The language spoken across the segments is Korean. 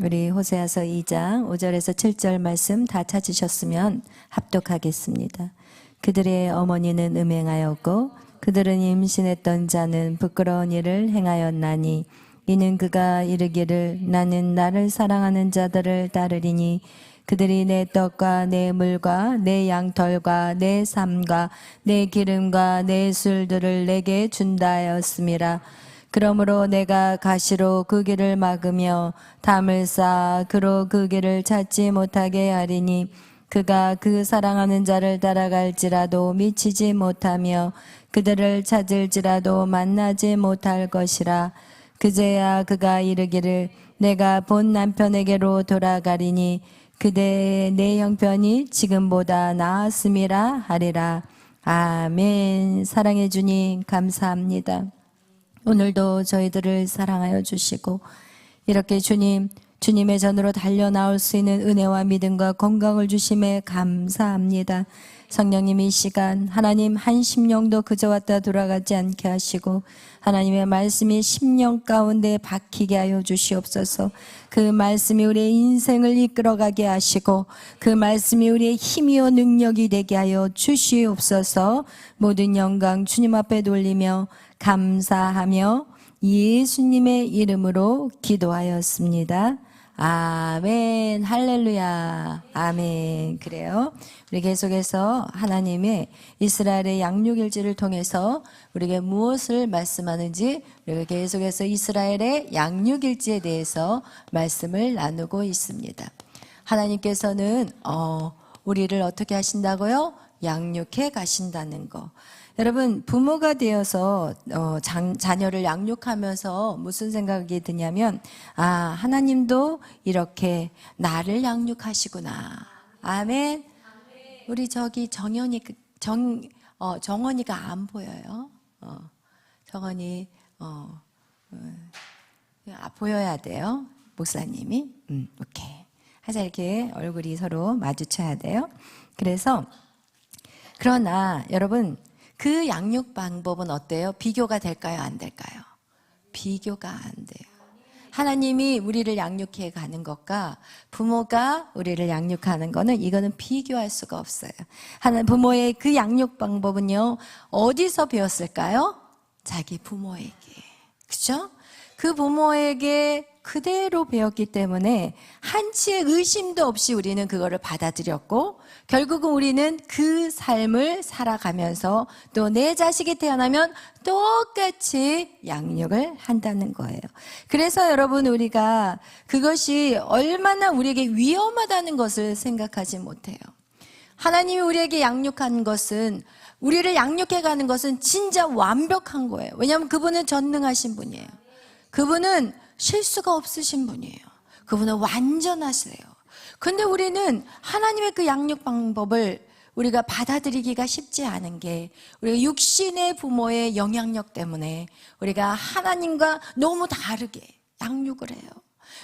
우리 호세아서 2장 5절에서 7절 말씀 다 찾으셨으면 합독하겠습니다. 그들의 어머니는 음행하였고 그들은 임신했던 자는 부끄러운 일을 행하였나니 이는 그가 이르기를 나는 나를 사랑하는 자들을 따르리니 그들이 내 떡과 내 물과 내 양털과 내 삶과 내 기름과 내 술들을 내게 준다 하였음이라. 그러므로 내가 가시로 그 길을 막으며 담을 쌓아 그로 그 길을 찾지 못하게 하리니 그가 그 사랑하는 자를 따라갈지라도 미치지 못하며 그들을 찾을지라도 만나지 못할 것이라. 그제야 그가 이르기를 내가 본 남편에게로 돌아가리니 그대의 내 형편이 지금보다 나았음이라 하리라. 아멘. 사랑해 주님 감사합니다. 오늘도 저희들을 사랑하여 주시고 이렇게 주님의 전으로 달려나올 수 있는 은혜와 믿음과 건강을 주심에 감사합니다. 성령님 이 시간 하나님 한 심령도 그저 왔다 돌아가지 않게 하시고 하나님의 말씀이 심령 가운데 박히게 하여 주시옵소서. 그 말씀이 우리의 인생을 이끌어가게 하시고 그 말씀이 우리의 힘이요 능력이 되게 하여 주시옵소서. 모든 영광 주님 앞에 돌리며 감사하며 예수님의 이름으로 기도하였습니다. 아멘. 할렐루야. 아멘. 그래요. 우리 계속해서 하나님의 이스라엘의 양육일지를 통해서 우리에게 무엇을 말씀하는지 우리가 계속해서 이스라엘의 양육일지에 대해서 말씀을 나누고 있습니다. 하나님께서는 우리를 어떻게 하신다고요? 양육해 가신다는 거. 여러분 부모가 되어서 자녀를 양육하면서 무슨 생각이 드냐면 하나님도 이렇게 나를 양육하시구나. 아멘. 우리 저기 정원이가 안 보여요. 정원이 보여야 돼요. 목사님이. 오케이. 하자 이렇게 얼굴이 서로 마주쳐야 돼요. 그러나 여러분 그 양육 방법은 어때요? 비교가 될까요? 안 될까요? 비교가 안 돼요. 하나님이 우리를 양육해 가는 것과 부모가 우리를 양육하는 거는 이거는 비교할 수가 없어요. 부모의 그 양육 방법은요, 어디서 배웠을까요? 자기 부모에게. 그죠? 그 부모에게 그대로 배웠기 때문에 한치의 의심도 없이 우리는 그거를 받아들였고 결국은 우리는 그 삶을 살아가면서 또 내 자식이 태어나면 똑같이 양육을 한다는 거예요. 그래서 여러분 우리가 그것이 얼마나 우리에게 위험하다는 것을 생각하지 못해요. 하나님이 우리에게 양육한 것은 우리를 양육해가는 것은 진짜 완벽한 거예요. 왜냐하면 그분은 전능하신 분이에요. 그분은 실수가 없으신 분이에요. 그분은 완전하세요. 근데 우리는 하나님의 그 양육 방법을 우리가 받아들이기가 쉽지 않은 게 우리가 육신의 부모의 영향력 때문에 우리가 하나님과 너무 다르게 양육을 해요.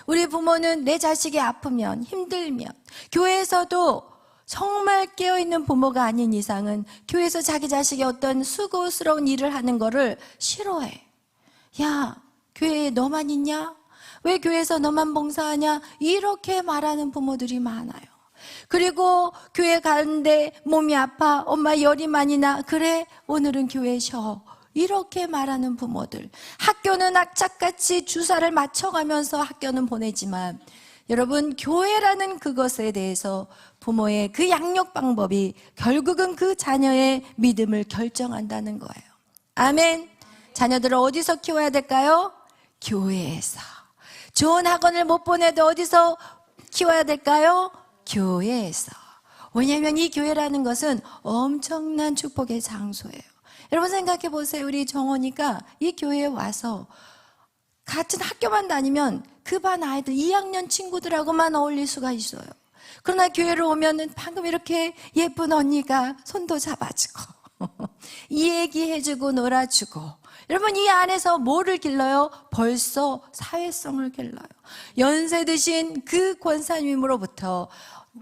우리 부모는 내 자식이 아프면 힘들면 교회에서도 정말 깨어있는 부모가 아닌 이상은 교회에서 자기 자식이 어떤 수고스러운 일을 하는 거를 싫어해. 야, 교회에 너만 있냐? 왜 교회에서 너만 봉사하냐? 이렇게 말하는 부모들이 많아요. 그리고 교회 가는데 몸이 아파. 엄마 열이 많이 나. 그래, 오늘은 교회 쉬어. 이렇게 말하는 부모들. 학교는 악착같이 주사를 맞춰가면서 학교는 보내지만 여러분 교회라는 그것에 대해서 부모의 그 양육 방법이 결국은 그 자녀의 믿음을 결정한다는 거예요. 아멘. 자녀들을 어디서 키워야 될까요? 교회에서. 좋은 학원을 못 보내도 어디서 키워야 될까요? 교회에서. 왜냐하면 이 교회라는 것은 엄청난 축복의 장소예요. 여러분 생각해 보세요. 우리 정원이가 이 교회에 와서 같은 학교만 다니면 그 반 아이들 2학년 친구들하고만 어울릴 수가 있어요. 그러나 교회를 오면은 방금 이렇게 예쁜 언니가 손도 잡아주고 이 얘기해주고 놀아주고 여러분 이 안에서 뭐를 길러요? 벌써 사회성을 길러요. 연세 드신 그 권사님으로부터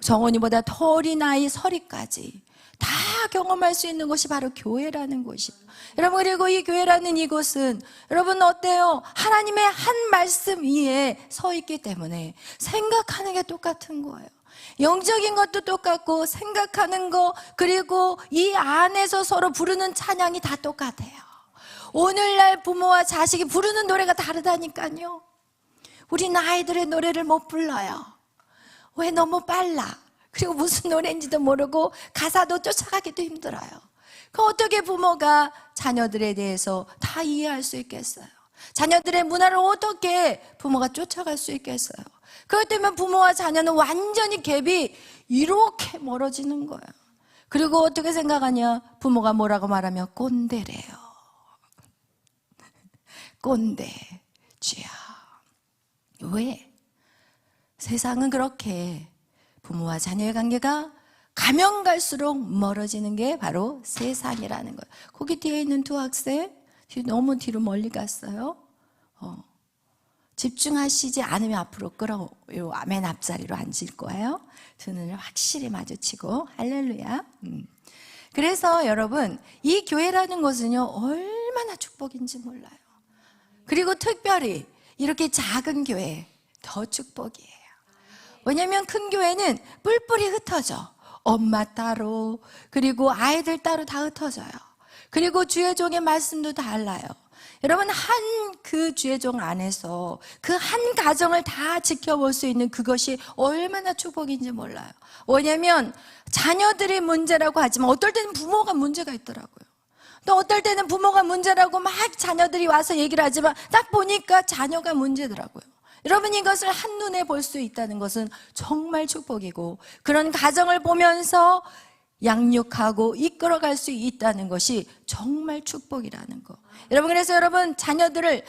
정원이보다 더 어린 아이 서리까지 다 경험할 수 있는 곳이 바로 교회라는 곳이에요. 여러분, 그리고 이 교회라는 이곳은 여러분 어때요? 하나님의 한 말씀 위에 서 있기 때문에 생각하는 게 똑같은 거예요. 영적인 것도 똑같고 생각하는 거, 그리고 이 안에서 서로 부르는 찬양이 다 똑같아요. 오늘날 부모와 자식이 부르는 노래가 다르다니까요. 우리는 아이들의 노래를 못 불러요. 왜? 너무 빨라. 그리고 무슨 노래인지도 모르고 가사도 쫓아가기도 힘들어요. 그럼 어떻게 부모가 자녀들에 대해서 다 이해할 수 있겠어요? 자녀들의 문화를 어떻게 부모가 쫓아갈 수 있겠어요? 그렇기 때문에 부모와 자녀는 완전히 갭이 이렇게 멀어지는 거예요. 그리고 어떻게 생각하냐? 부모가 뭐라고 말하면 꼰대래요. 꼰대, 쥐야. 왜? 세상은 그렇게 부모와 자녀의 관계가 가면 갈수록 멀어지는 게 바로 세상이라는 거예요. 거기 뒤에 있는 두 학생, 너무 뒤로 멀리 갔어요. 집중하시지 않으면 앞으로 끌어요. 맨 앞자리로 앉을 거예요. 두 눈을 확실히 마주치고. 할렐루야. 그래서 여러분, 이 교회라는 것은요, 얼마나 축복인지 몰라요. 그리고 특별히 이렇게 작은 교회 더 축복이에요. 왜냐하면 큰 교회는 뿔뿔이 흩어져. 엄마 따로, 그리고 아이들 따로 다 흩어져요. 그리고 주의 종의 말씀도 달라요. 여러분, 한 그 주의 종 안에서 그 한 가정을 다 지켜볼 수 있는 그것이 얼마나 축복인지 몰라요. 왜냐하면 자녀들이 문제라고 하지만 어떨 때는 부모가 문제가 있더라고요. 또 어떨 때는 부모가 문제라고 막 자녀들이 와서 얘기를 하지만 딱 보니까 자녀가 문제더라고요. 여러분, 이것을 한눈에 볼 수 있다는 것은 정말 축복이고, 그런 가정을 보면서 양육하고 이끌어갈 수 있다는 것이 정말 축복이라는 거. 여러분, 그래서 여러분, 자녀들을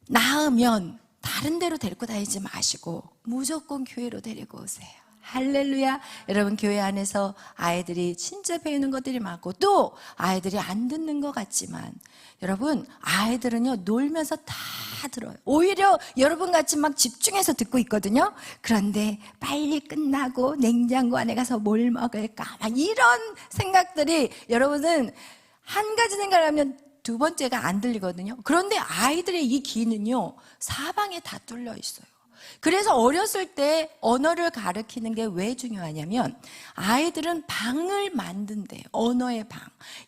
낳으면 다른 데로 데리고 다니지 마시고 무조건 교회로 데리고 오세요. 할렐루야. 여러분, 교회 안에서 아이들이 진짜 배우는 것들이 많고, 또 아이들이 안 듣는 것 같지만 여러분, 아이들은요 놀면서 다 들어요. 오히려 여러분 같이 막 집중해서 듣고 있거든요. 그런데 빨리 끝나고 냉장고 안에 가서 뭘 먹을까, 막 이런 생각들이, 여러분은 한 가지 생각을 하면 두 번째가 안 들리거든요. 그런데 아이들의 이 귀는요 사방에 다 뚫려 있어요. 그래서 어렸을 때 언어를 가르치는 게 왜 중요하냐면, 아이들은 방을 만든대요. 언어의 방,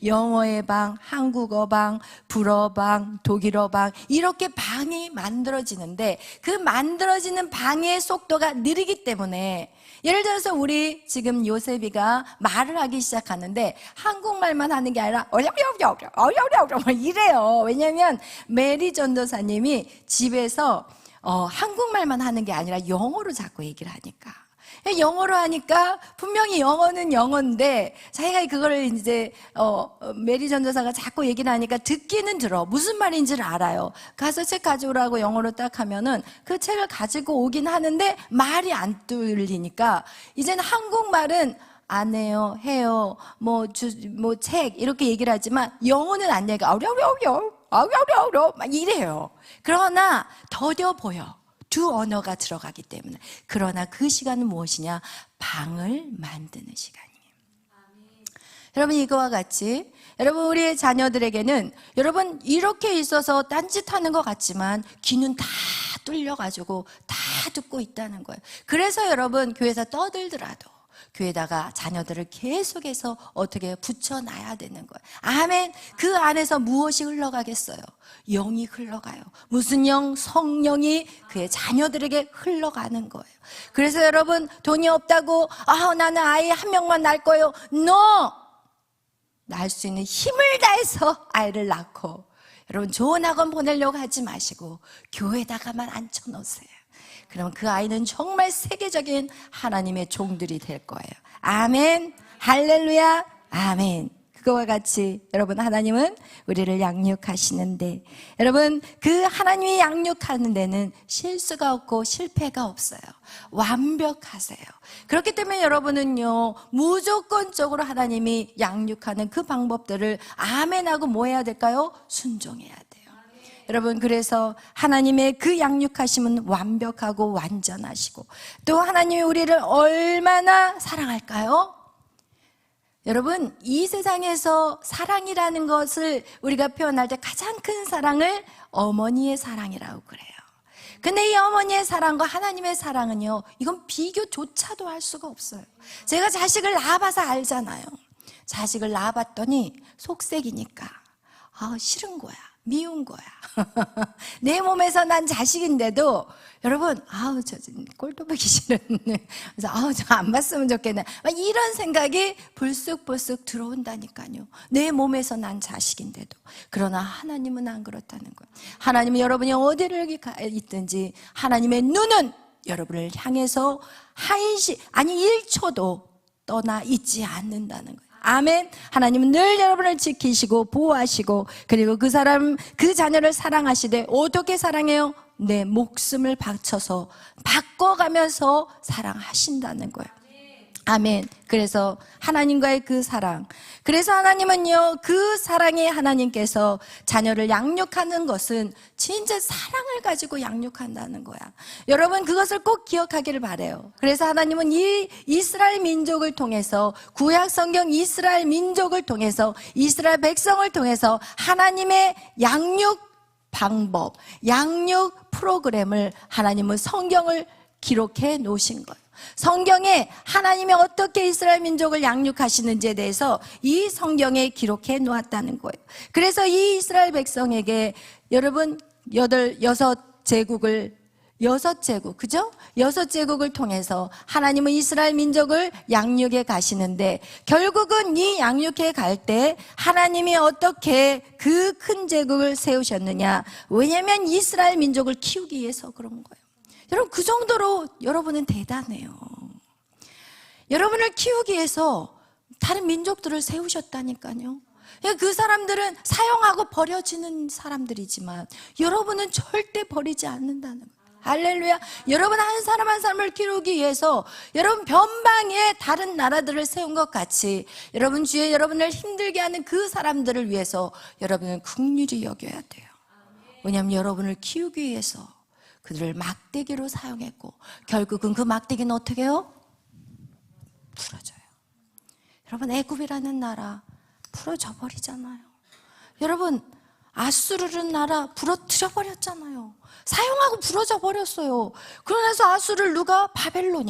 영어의 방, 한국어 방, 불어 방, 독일어 방, 이렇게 방이 만들어지는데, 그 만들어지는 방의 속도가 느리기 때문에, 예를 들어서 우리 지금 요셉이가 말을 하기 시작하는데 한국말만 하는 게 아니라 이래요. 왜냐하면 메리 전도사님이 집에서 한국말만 하는 게 아니라 영어로 자꾸 얘기를 하니까, 영어로 하니까 분명히 영어는 영어인데 자기가 그거를 이제 메리 전도사가 자꾸 얘기를 하니까 듣기는 들어, 무슨 말인지를 알아요. 가서 책 가져오라고 영어로 딱 하면은 그 책을 가지고 오긴 하는데 말이 안 뚫리니까 이제는 한국말은 안 해요, 해요, 뭐 책 이렇게 얘기를 하지만 영어는 안 얘기해. 아우야우야우 막 이래요. 그러나 더뎌 보여. 두 언어가 들어가기 때문에. 그러나 그 시간은 무엇이냐? 방을 만드는 시간이에요. 여러분, 이거와 같이 여러분, 우리의 자녀들에게는 여러분 이렇게 있어서 딴짓하는 것 같지만 귀는 다 뚫려가지고 다 듣고 있다는 거예요. 그래서 여러분, 교회에서 떠들더라도 교회에다가 자녀들을 계속해서 어떻게 붙여놔야 되는 거예요. 아멘. 그 안에서 무엇이 흘러가겠어요? 영이 흘러가요. 무슨 영? 성령이 그의 자녀들에게 흘러가는 거예요. 그래서 여러분, 돈이 없다고 나는 아이 한 명만 낳을 거예요. No! 낳을 수 있는 힘을 다해서 아이를 낳고, 여러분 좋은 학원 보내려고 하지 마시고 교회에다가만 앉혀놓으세요. 그럼 그 아이는 정말 세계적인 하나님의 종들이 될 거예요. 아멘. 할렐루야. 아멘. 그거와 같이 여러분, 하나님은 우리를 양육하시는데, 여러분 그 하나님이 양육하는 데는 실수가 없고 실패가 없어요. 완벽하세요. 그렇기 때문에 여러분은요 무조건적으로 하나님이 양육하는 그 방법들을 아멘하고 뭐 해야 될까요? 순종해야 돼요. 여러분, 그래서 하나님의 그 양육하심은 완벽하고 완전하시고, 또 하나님이 우리를 얼마나 사랑할까요? 여러분, 이 세상에서 사랑이라는 것을 우리가 표현할 때 가장 큰 사랑을 어머니의 사랑이라고 그래요. 근데 이 어머니의 사랑과 하나님의 사랑은요, 이건 비교조차도 할 수가 없어요. 제가 자식을 낳아봐서 알잖아요. 자식을 낳아봤더니 속색이니까 싫은 거야, 미운 거야. 내 몸에서 난 자식인데도 여러분, 저 꼴도 보기 싫은, 그래서 저 안 봤으면 좋겠네, 이런 생각이 불쑥불쑥 들어온다니까요. 내 몸에서 난 자식인데도. 그러나 하나님은 안 그렇다는 거예요. 하나님은 여러분이 어디를 있든지 하나님의 눈은 여러분을 향해서 1초도 떠나 있지 않는다는 거예요. 아멘. 하나님은 늘 여러분을 지키시고 보호하시고, 그리고 그 자녀를 사랑하시되, 어떻게 사랑해요? 내 목숨을 바꿔가면서 사랑하신다는 거예요. 아멘. 그래서 하나님과의 그 사랑, 그래서 하나님은요, 그 사랑의 하나님께서 자녀를 양육하는 것은 진짜 사랑을 가지고 양육한다는 거야. 여러분, 그것을 꼭 기억하기를 바라요. 그래서 하나님은 이 이스라엘 민족을 통해서, 구약 성경 이스라엘 민족을 통해서, 이스라엘 백성을 통해서 하나님의 양육 방법, 양육 프로그램을, 하나님은 성경을 기록해 놓으신 거예요. 성경에 하나님이 어떻게 이스라엘 민족을 양육하시는지에 대해서 이 성경에 기록해 놓았다는 거예요. 그래서 이 이스라엘 백성에게 여러분 여섯 제국을 통해서 하나님은 이스라엘 민족을 양육해 가시는데, 결국은 이 양육해 갈 때 하나님이 어떻게 그 큰 제국을 세우셨느냐? 왜냐하면 이스라엘 민족을 키우기 위해서 그런 거예요. 여러분, 그 정도로 여러분은 대단해요. 여러분을 키우기 위해서 다른 민족들을 세우셨다니까요. 그 사람들은 사용하고 버려지는 사람들이지만 여러분은 절대 버리지 않는다는 거예요. 할렐루야. 여러분 한 사람 한 사람을 키우기 위해서 여러분 변방에 다른 나라들을 세운 것 같이 여러분 주위에 여러분을 힘들게 하는 그 사람들을 위해서 여러분은 긍휼히 여겨야 돼요. 왜냐하면 여러분을 키우기 위해서 그들을 막대기로 사용했고, 결국은 그 막대기는 어떻게 해요? 부러져요. 여러분, 애굽이라는 나라 부러져 버리잖아요. 여러분, 아수르라는 나라 부러뜨려 버렸잖아요. 사용하고 부러져 버렸어요. 그러나서 아수르를 누가? 바벨론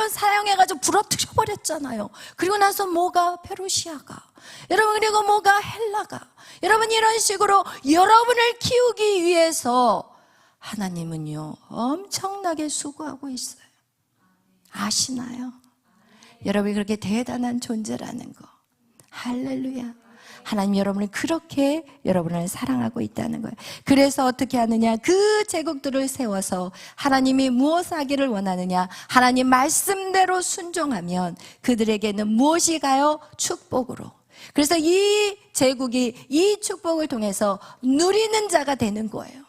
사용해가지고 부러뜨려 버렸잖아요. 그리고 나서 뭐가? 페르시아가. 여러분, 그리고 뭐가? 헬라가. 여러분, 이런 식으로 여러분을 키우기 위해서 하나님은요, 엄청나게 수고하고 있어요. 아시나요? 여러분이 그렇게 대단한 존재라는 거. 할렐루야. 하나님 여러분을 그렇게 여러분을 사랑하고 있다는 거예요. 그래서 어떻게 하느냐? 그 제국들을 세워서 하나님이 무엇을 하기를 원하느냐? 하나님 말씀대로 순종하면 그들에게는 무엇이 가요? 축복으로. 그래서 이 제국이 이 축복을 통해서 누리는 자가 되는 거예요.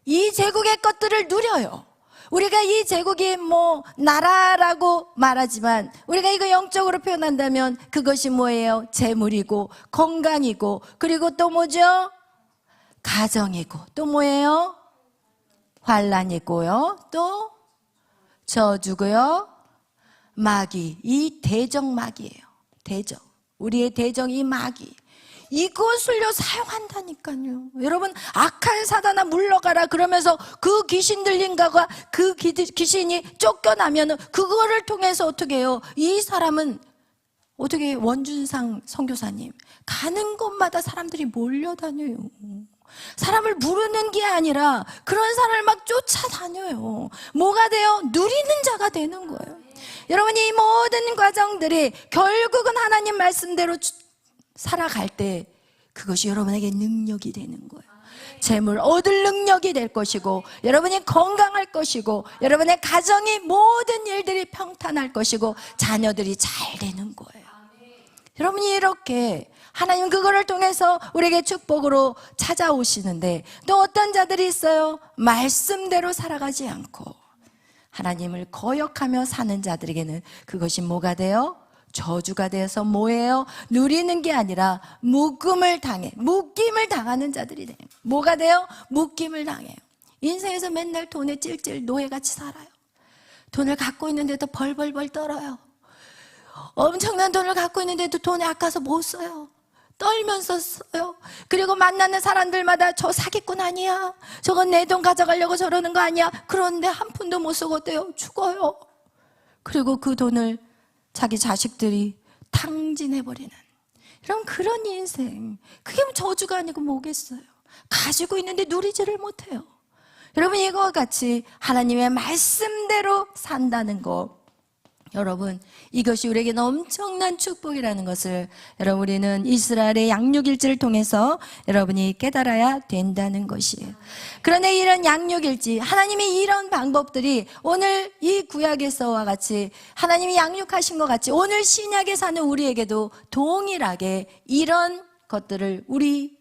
이 제국의 것들을 누려요. 우리가 이 제국이 나라라고 말하지만 우리가 이거 영적으로 표현한다면 그것이 뭐예요? 재물이고 건강이고, 그리고 또 뭐죠? 가정이고, 또 뭐예요? 환란이고요, 또 저주고요, 마귀. 이 대적마귀예요. 대적. 우리의 대적 이 마귀. 이것을요 사용한다니까요. 여러분, 악한 사단아 물러가라 그러면서 그 귀신 들린 가가 그 귀신이 쫓겨나면 그거를 통해서 어떻게 해요? 이 사람은 어떻게, 원준상 선교사님, 가는 곳마다 사람들이 몰려다녀요. 사람을 부르는 게 아니라 그런 사람을 막 쫓아다녀요. 뭐가 돼요? 누리는 자가 되는 거예요. 여러분, 이 모든 과정들이 결국은 하나님 말씀대로 살아갈 때 그것이 여러분에게 능력이 되는 거예요. 재물 얻을 능력이 될 것이고, 여러분이 건강할 것이고, 여러분의 가정이 모든 일들이 평탄할 것이고, 자녀들이 잘 되는 거예요. 여러분이 이렇게 하나님 그거를 통해서 우리에게 축복으로 찾아오시는데, 또 어떤 자들이 있어요? 말씀대로 살아가지 않고 하나님을 거역하며 사는 자들에게는 그것이 뭐가 돼요? 저주가 되어서 뭐예요? 누리는 게 아니라 묶임을 당하는 자들이 돼요. 뭐가 돼요? 묶임을 당해요. 인생에서 맨날 돈에 찔찔 노예같이 살아요. 돈을 갖고 있는데도 벌벌벌 떨어요. 엄청난 돈을 갖고 있는데도 돈이 아까워서 못 써요. 떨면서 써요. 그리고 만나는 사람들마다 저 사기꾼 아니야? 저건 내 돈 가져가려고 저러는 거 아니야? 그런데 한 푼도 못 쓰고 어때요? 죽어요. 그리고 그 돈을 자기 자식들이 탕진해버리는, 이런 그런 인생. 그게 뭐 저주가 아니고 뭐겠어요. 가지고 있는데 누리지를 못해요. 여러분, 이거와 같이 하나님의 말씀대로 산다는 거, 여러분, 이것이 우리에게는 엄청난 축복이라는 것을 여러분, 우리는 이스라엘의 양육일지를 통해서 여러분이 깨달아야 된다는 것이에요. 그런데 이런 양육일지, 하나님이 이런 방법들이 오늘 이 구약에서와 같이 하나님이 양육하신 것 같이 오늘 신약에 사는 우리에게도 동일하게 이런 것들을 우리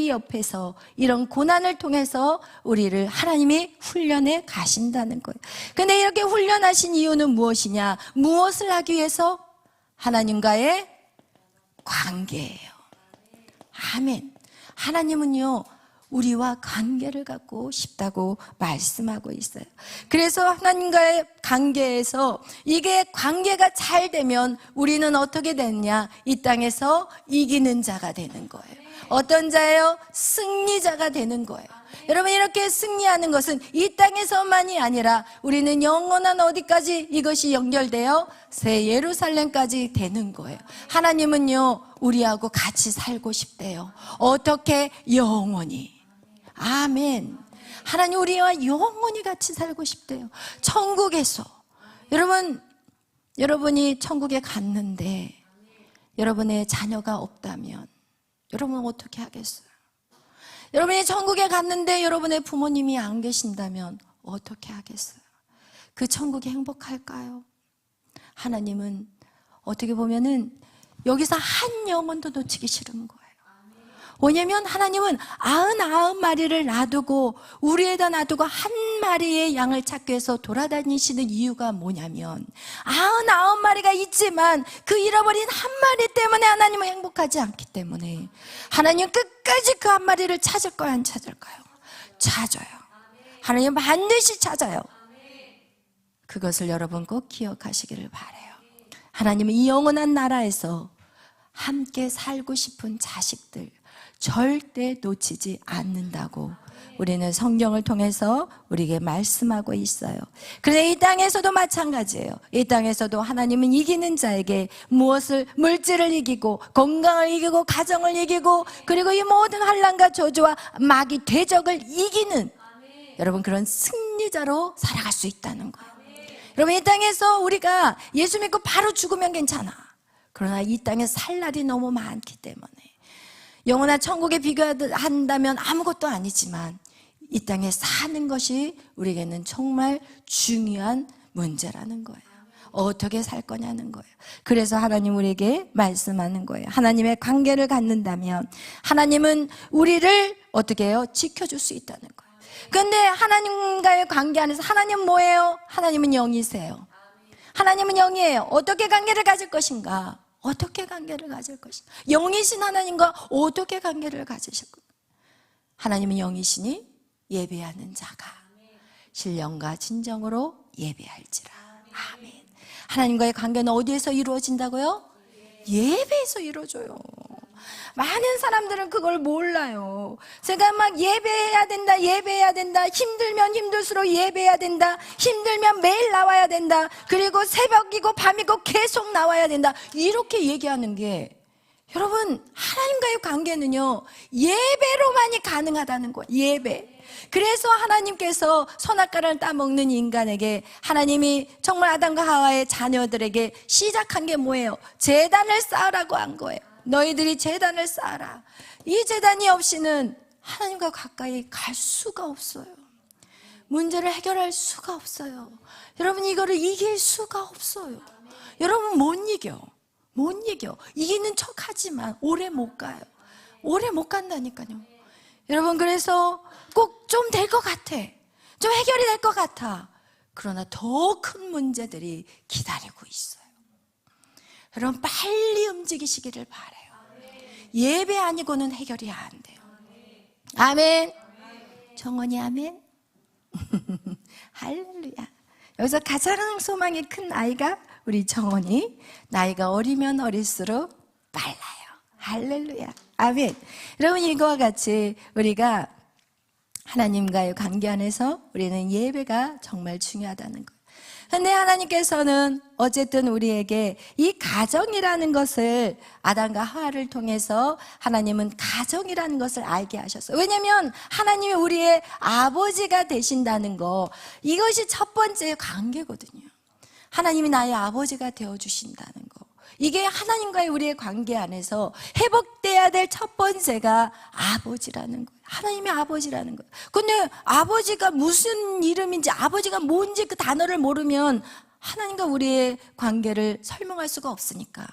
옆에서 이런 고난을 통해서 우리를 하나님이 훈련해 가신다는 거예요. 근데 이렇게 훈련하신 이유는 무엇이냐? 무엇을 하기 위해서? 하나님과의 관계예요. 아멘. 하나님은요, 우리와 관계를 갖고 싶다고 말씀하고 있어요. 그래서 하나님과의 관계에서 이게 관계가 잘 되면 우리는 어떻게 되느냐? 이 땅에서 이기는 자가 되는 거예요. 어떤 자예요? 승리자가 되는 거예요. 여러분, 이렇게 승리하는 것은 이 땅에서만이 아니라 우리는 영원한 어디까지 이것이 연결되어 새 예루살렘까지 되는 거예요. 하나님은요, 우리하고 같이 살고 싶대요. 어떻게? 영원히. 아멘. 하나님 우리와 영원히 같이 살고 싶대요. 천국에서. 여러분이 천국에 갔는데 여러분의 자녀가 없다면 여러분은 어떻게 하겠어요? 여러분이 천국에 갔는데 여러분의 부모님이 안 계신다면 어떻게 하겠어요? 그 천국이 행복할까요? 하나님은 어떻게 보면은 여기서 한 영혼도 놓치기 싫은 거예요. 왜냐면 하나님은 99마리를 놔두고 우리에다 놔두고 한 마리의 양을 찾기 위해서 돌아다니시는 이유가 뭐냐면 99마리가 있지만 그 잃어버린 한 마리 때문에 하나님은 행복하지 않기 때문에 하나님은 끝까지 그 한 마리를 찾을까요? 안 찾을까요? 찾아요. 하나님은 반드시 찾아요. 그것을 여러분 꼭 기억하시기를 바라요. 하나님은 이 영원한 나라에서 함께 살고 싶은 자식들 절대 놓치지 않는다고 우리는 성경을 통해서 우리에게 말씀하고 있어요. 그런데 이 땅에서도 마찬가지예요. 이 땅에서도 하나님은 이기는 자에게 무엇을? 물질을 이기고 건강을 이기고 가정을 이기고 그리고 이 모든 환난과 저주와 마귀 대적을 이기는 여러분 그런 승리자로 살아갈 수 있다는 거예요. 여러분, 이 땅에서 우리가 예수 믿고 바로 죽으면 괜찮아. 그러나 이 땅에 살 날이 너무 많기 때문에 영원한 천국에 비교한다면 아무것도 아니지만 이 땅에 사는 것이 우리에게는 정말 중요한 문제라는 거예요. 어떻게 살 거냐는 거예요. 그래서 하나님 우리에게 말씀하는 거예요. 하나님의 관계를 갖는다면 하나님은 우리를 어떻게 해요? 지켜줄 수 있다는 거예요. 그런데 하나님과의 관계 안에서 하나님은 뭐예요? 하나님은 영이세요. 하나님은 영이에요. 어떻게 관계를 가질 것인가? 어떻게 관계를 가질 것인가? 영이신 하나님과 어떻게 관계를 가지실 것인가? 하나님은 영이시니 예배하는 자가 신령과 진정으로 예배할지라. 아멘. 하나님과의 관계는 어디에서 이루어진다고요? 예배에서 이루어져요. 많은 사람들은 그걸 몰라요. 제가 막 예배해야 된다, 예배해야 된다, 힘들면 힘들수록 예배해야 된다, 힘들면 매일 나와야 된다, 그리고 새벽이고 밤이고 계속 나와야 된다, 이렇게 얘기하는 게 여러분 하나님과의 관계는요 예배로만이 가능하다는 거예요. 예배. 그래서 하나님께서 선악과를 따먹는 인간에게 하나님이 정말 아담과 하와의 자녀들에게 시작한 게 뭐예요? 제단을 쌓으라고 한 거예요. 너희들이 제단을 쌓아라. 이 제단이 없이는 하나님과 가까이 갈 수가 없어요. 문제를 해결할 수가 없어요. 여러분 이거를 이길 수가 없어요. 여러분 못 이겨. 이기는 척하지만 오래 못 가요. 오래 못 간다니까요. 여러분 그래서 꼭 좀 될 것 같아. 좀 해결이 될 것 같아. 그러나 더 큰 문제들이 기다리고 있어요. 여러분 빨리 움직이시기를 바라요. 예배 아니고는 해결이 안 돼요. 아멘. 정원이 아멘. 할렐루야. 여기서 가장 소망이 큰 아이가 우리 정원이 나이가 어리면 어릴수록 빨라요. 할렐루야. 아멘. 여러분, 이거와 같이 우리가 하나님과의 관계 안에서 우리는 예배가 정말 중요하다는 거예요. 근데 하나님께서는 어쨌든 우리에게 이 가정이라는 것을 아담과 하와를 통해서 하나님은 가정이라는 것을 알게 하셨어요. 왜냐하면 하나님이 우리의 아버지가 되신다는 거, 이것이 첫 번째 관계거든요. 하나님이 나의 아버지가 되어주신다는 거, 이게 하나님과의 우리의 관계 안에서 회복돼야 될 첫 번째가 아버지라는 거예요. 하나님의 아버지라는 거예요. 근데 아버지가 무슨 이름인지, 아버지가 뭔지 그 단어를 모르면 하나님과 우리의 관계를 설명할 수가 없으니까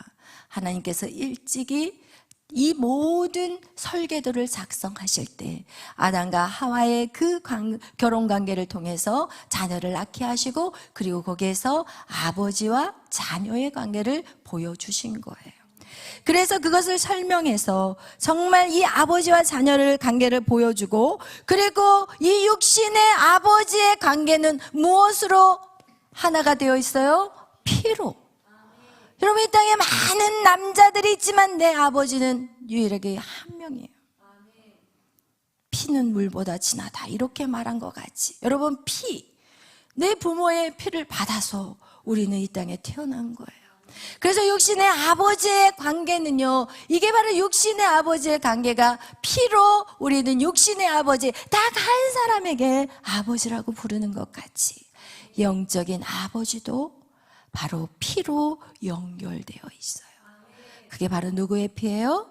하나님께서 일찍이 이 모든 설계도를 작성하실 때 아담과 하와의 그 결혼 관계를 통해서 자녀를 낳게 하시고, 그리고 거기에서 아버지와 자녀의 관계를 보여주신 거예요. 그래서 그것을 설명해서 정말 이 아버지와 자녀를 관계를 보여주고, 그리고 이 육신의 아버지의 관계는 무엇으로 하나가 되어 있어요? 피로. 여러분, 이 땅에 많은 남자들이 있지만 내 아버지는 유일하게 한 명이에요. 피는 물보다 진하다, 이렇게 말한 것 같이, 여러분, 내 부모의 피를 받아서 우리는 이 땅에 태어난 거예요. 그래서 육신의 아버지의 관계는요, 이게 바로 육신의 아버지의 관계가 피로 우리는 육신의 아버지, 딱 한 사람에게 아버지라고 부르는 것 같이 영적인 아버지도 바로 피로 연결되어 있어요. 그게 바로 누구의 피예요?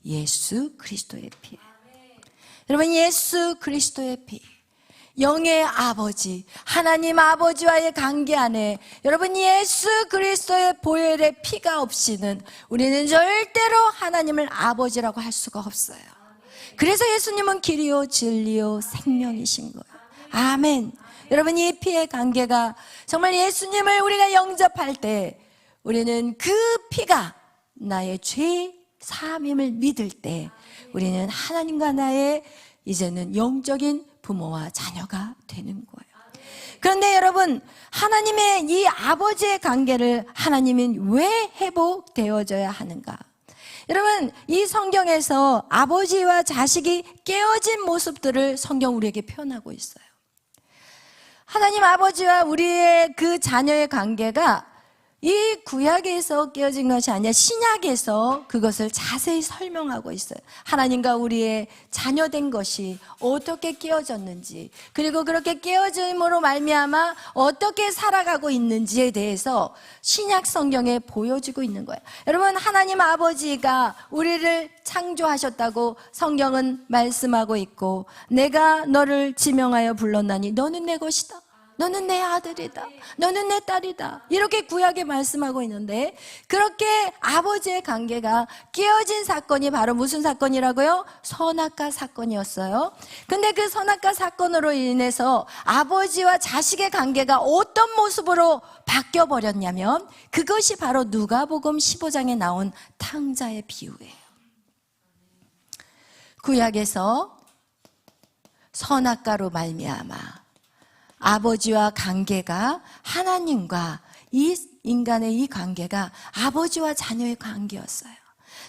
예수 그리스도의 피예요. 여러분, 예수 그리스도의 피, 영의 아버지, 하나님 아버지와의 관계 안에 여러분 예수 그리스도의 보혈의 피가 없이는 우리는 절대로 하나님을 아버지라고 할 수가 없어요. 그래서 예수님은 길이요 진리요 생명이신 거예요. 아멘. 여러분, 이 피의 관계가 정말 예수님을 우리가 영접할 때 우리는 그 피가 나의 죄 사함임을 믿을 때 우리는 하나님과 나의 이제는 영적인 부모와 자녀가 되는 거예요. 그런데 여러분, 하나님의 이 아버지의 관계를 하나님은 왜 회복되어져야 하는가? 여러분, 이 성경에서 아버지와 자식이 깨어진 모습들을 성경 우리에게 표현하고 있어요. 하나님 아버지와 우리의 그 자녀의 관계가 이 구약에서 깨어진 것이 아니라 신약에서 그것을 자세히 설명하고 있어요. 하나님과 우리의 자녀된 것이 어떻게 깨어졌는지, 그리고 그렇게 깨어짐으로 말미암아 어떻게 살아가고 있는지에 대해서 신약 성경에 보여주고 있는 거예요. 여러분, 하나님 아버지가 우리를 창조하셨다고 성경은 말씀하고 있고, 내가 너를 지명하여 불렀나니 너는 내 것이다, 너는 내 아들이다, 너는 내 딸이다, 이렇게 구약에 말씀하고 있는데, 그렇게 아버지의 관계가 깨어진 사건이 바로 무슨 사건이라고요? 선악과 사건이었어요. 근데 그 선악과 사건으로 인해서 아버지와 자식의 관계가 어떤 모습으로 바뀌어 버렸냐면, 그것이 바로 누가복음 15장에 나온 탕자의 비유예요. 구약에서 선악과로 말미암아 아버지와 관계가, 하나님과 이 인간의 이 관계가 아버지와 자녀의 관계였어요.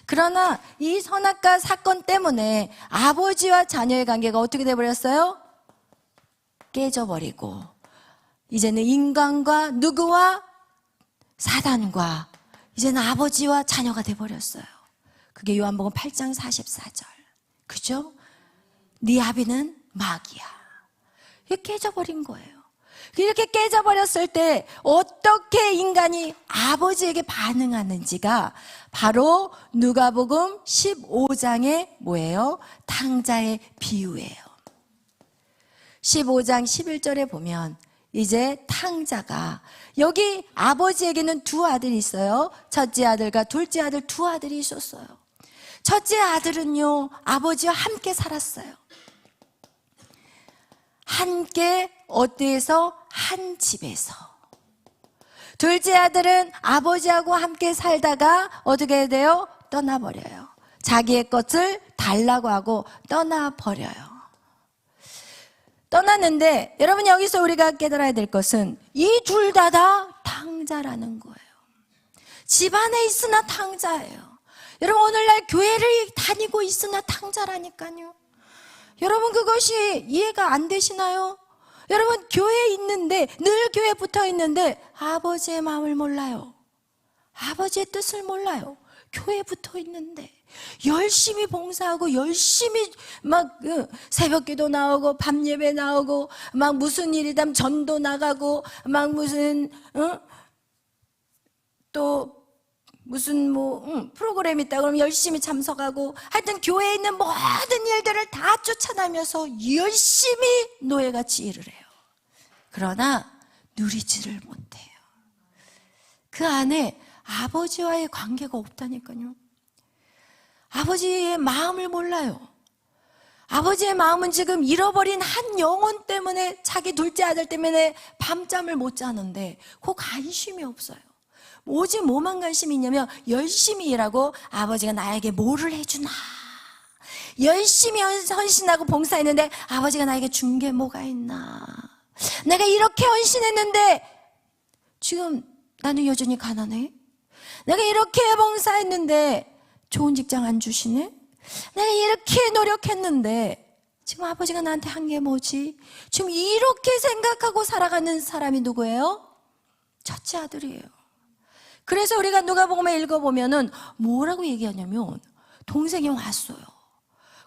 그러나 이 선악과 사건 때문에 아버지와 자녀의 관계가 어떻게 돼버렸어요? 깨져버리고, 이제는 인간과 누구와? 사단과 이제는 아버지와 자녀가 돼버렸어요. 그게 요한복음 8장 44절. 그죠? 네 아비는 마귀야. 이게 깨져버린 거예요. 이렇게 깨져버렸을 때 어떻게 인간이 아버지에게 반응하는지가 바로 누가복음 15장의 뭐예요? 탕자의 비유예요. 15장 11절에 보면 이제 탕자가, 여기 아버지에게는 두 아들이 있어요. 첫째 아들과 둘째 아들, 두 아들이 있었어요. 첫째 아들은요, 아버지와 함께 살았어요. 함께 어디에서? 한 집에서. 둘째 아들은 아버지하고 함께 살다가 어떻게 돼요? 떠나버려요. 자기의 것을 달라고 하고 떠나버려요. 떠났는데 여러분, 여기서 우리가 깨달아야 될 것은 이 둘 다 탕자라는 거예요. 집안에 있으나 탕자예요. 여러분, 오늘날 교회를 다니고 있으나 탕자라니까요. 여러분, 그것이 이해가 안 되시나요? 여러분, 교회에 있는데, 늘 교회에 붙어 있는데 아버지의 마음을 몰라요. 아버지의 뜻을 몰라요. 교회에 붙어 있는데 열심히 봉사하고 열심히 막 새벽기도 나오고 밤 예배 나오고 막 무슨 일이든 전도 나가고 막 무슨 또 무슨 프로그램 있다 그러면 열심히 참석하고, 하여튼 교회에 있는 모든 일들을 다 쫓아다니면서 열심히 노예같이 일을 해요. 그러나 누리지를 못해요. 그 안에 아버지와의 관계가 없다니까요. 아버지의 마음을 몰라요. 아버지의 마음은 지금 잃어버린 한 영혼 때문에, 자기 둘째 아들 때문에 밤잠을 못 자는데 그 관심이 없어요. 오직 뭐만 관심이 있냐면 열심히 일하고 아버지가 나에게 뭐를 해주나, 열심히 헌신하고 봉사했는데 아버지가 나에게 준 게 뭐가 있나, 내가 이렇게 헌신했는데 지금 나는 여전히 가난해, 내가 이렇게 봉사했는데 좋은 직장 안 주시네, 내가 이렇게 노력했는데 지금 아버지가 나한테 한 게 뭐지, 지금 이렇게 생각하고 살아가는 사람이 누구예요? 첫째 아들이에요. 그래서 우리가 누가복음에 읽어보면은 뭐라고 얘기하냐면, 동생이 왔어요.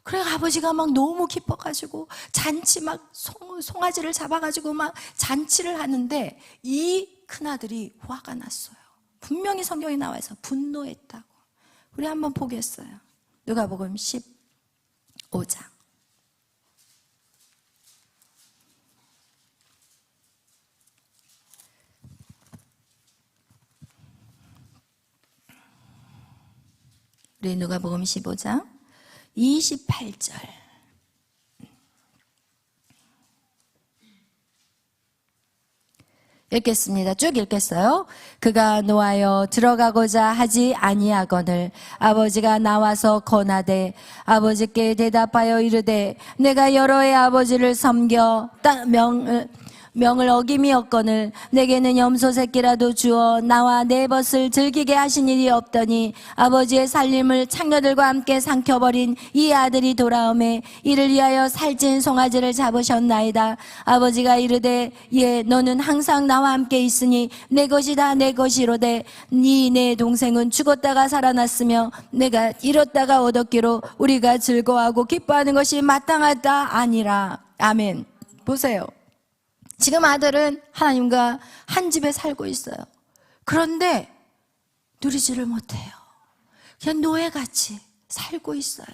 그래 아버지가 막 너무 기뻐가지고 잔치 막 송아지를 잡아가지고 막 잔치를 하는데 이 큰아들이 화가 났어요. 분명히 성경에 나와서 분노했다고. 우리 한번 보겠어요. 누가복음 15장. 우리 누가복음 15장 28절. 읽겠습니다. 쭉 읽겠어요. 그가 노하여 들어가고자 하지 아니하거늘 아버지가 나와서 권하되 아버지께 대답하여 이르되 내가 여러 해 아버지를 섬겨 명을 어김이 없거늘 내게는 염소 새끼라도 주어 나와 내 벗을 즐기게 하신 일이 없더니 아버지의 살림을 창녀들과 함께 삼켜버린 이 아들이 돌아오매 이를 위하여 살찐 송아지를 잡으셨나이다. 아버지가 이르되 예 너는 항상 나와 함께 있으니 내 것이다 내 것이로되 네 내 동생은 죽었다가 살아났으며 내가 잃었다가 얻었기로 우리가 즐거워하고 기뻐하는 것이 마땅하다 아니라. 아멘. 보세요. 지금 아들은 하나님과 한 집에 살고 있어요. 그런데 누리지를 못해요. 그냥 노예같이 살고 있어요.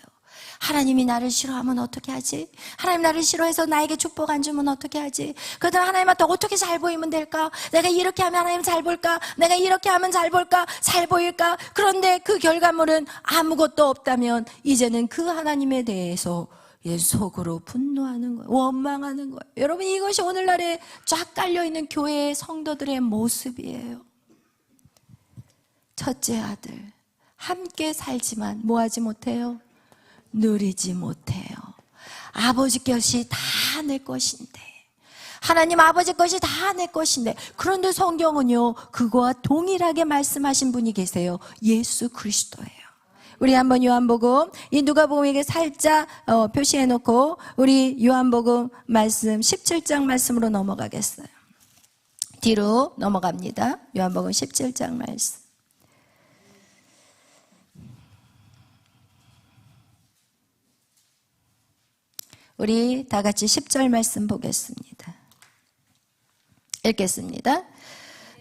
하나님이 나를 싫어하면 어떻게 하지? 하나님 나를 싫어해서 나에게 축복 안 주면 어떻게 하지? 그러다 하나님한테 어떻게 잘 보이면 될까? 내가 이렇게 하면 하나님 잘 볼까? 내가 이렇게 하면 잘 볼까? 잘 보일까? 그런데 그 결과물은 아무것도 없다면 이제는 그 하나님에 대해서 속으로 분노하는 거예요. 원망하는 거예요. 여러분, 이것이 오늘날에 쫙 깔려있는 교회의 성도들의 모습이에요. 첫째 아들, 함께 살지만 뭐하지 못해요? 누리지 못해요. 아버지 것이 다 내 것인데, 하나님 아버지 것이 다 내 것인데, 그런데 성경은요 그거와 동일하게 말씀하신 분이 계세요. 예수 그리스도예요. 우리 한번 요한복음, 이 누가복음에게 살짝 표시해놓고 우리 요한복음 말씀 17장 말씀으로 넘어가겠어요. 뒤로 넘어갑니다. 요한복음 17장 말씀. 우리 다 같이 10절 말씀 보겠습니다. 읽겠습니다.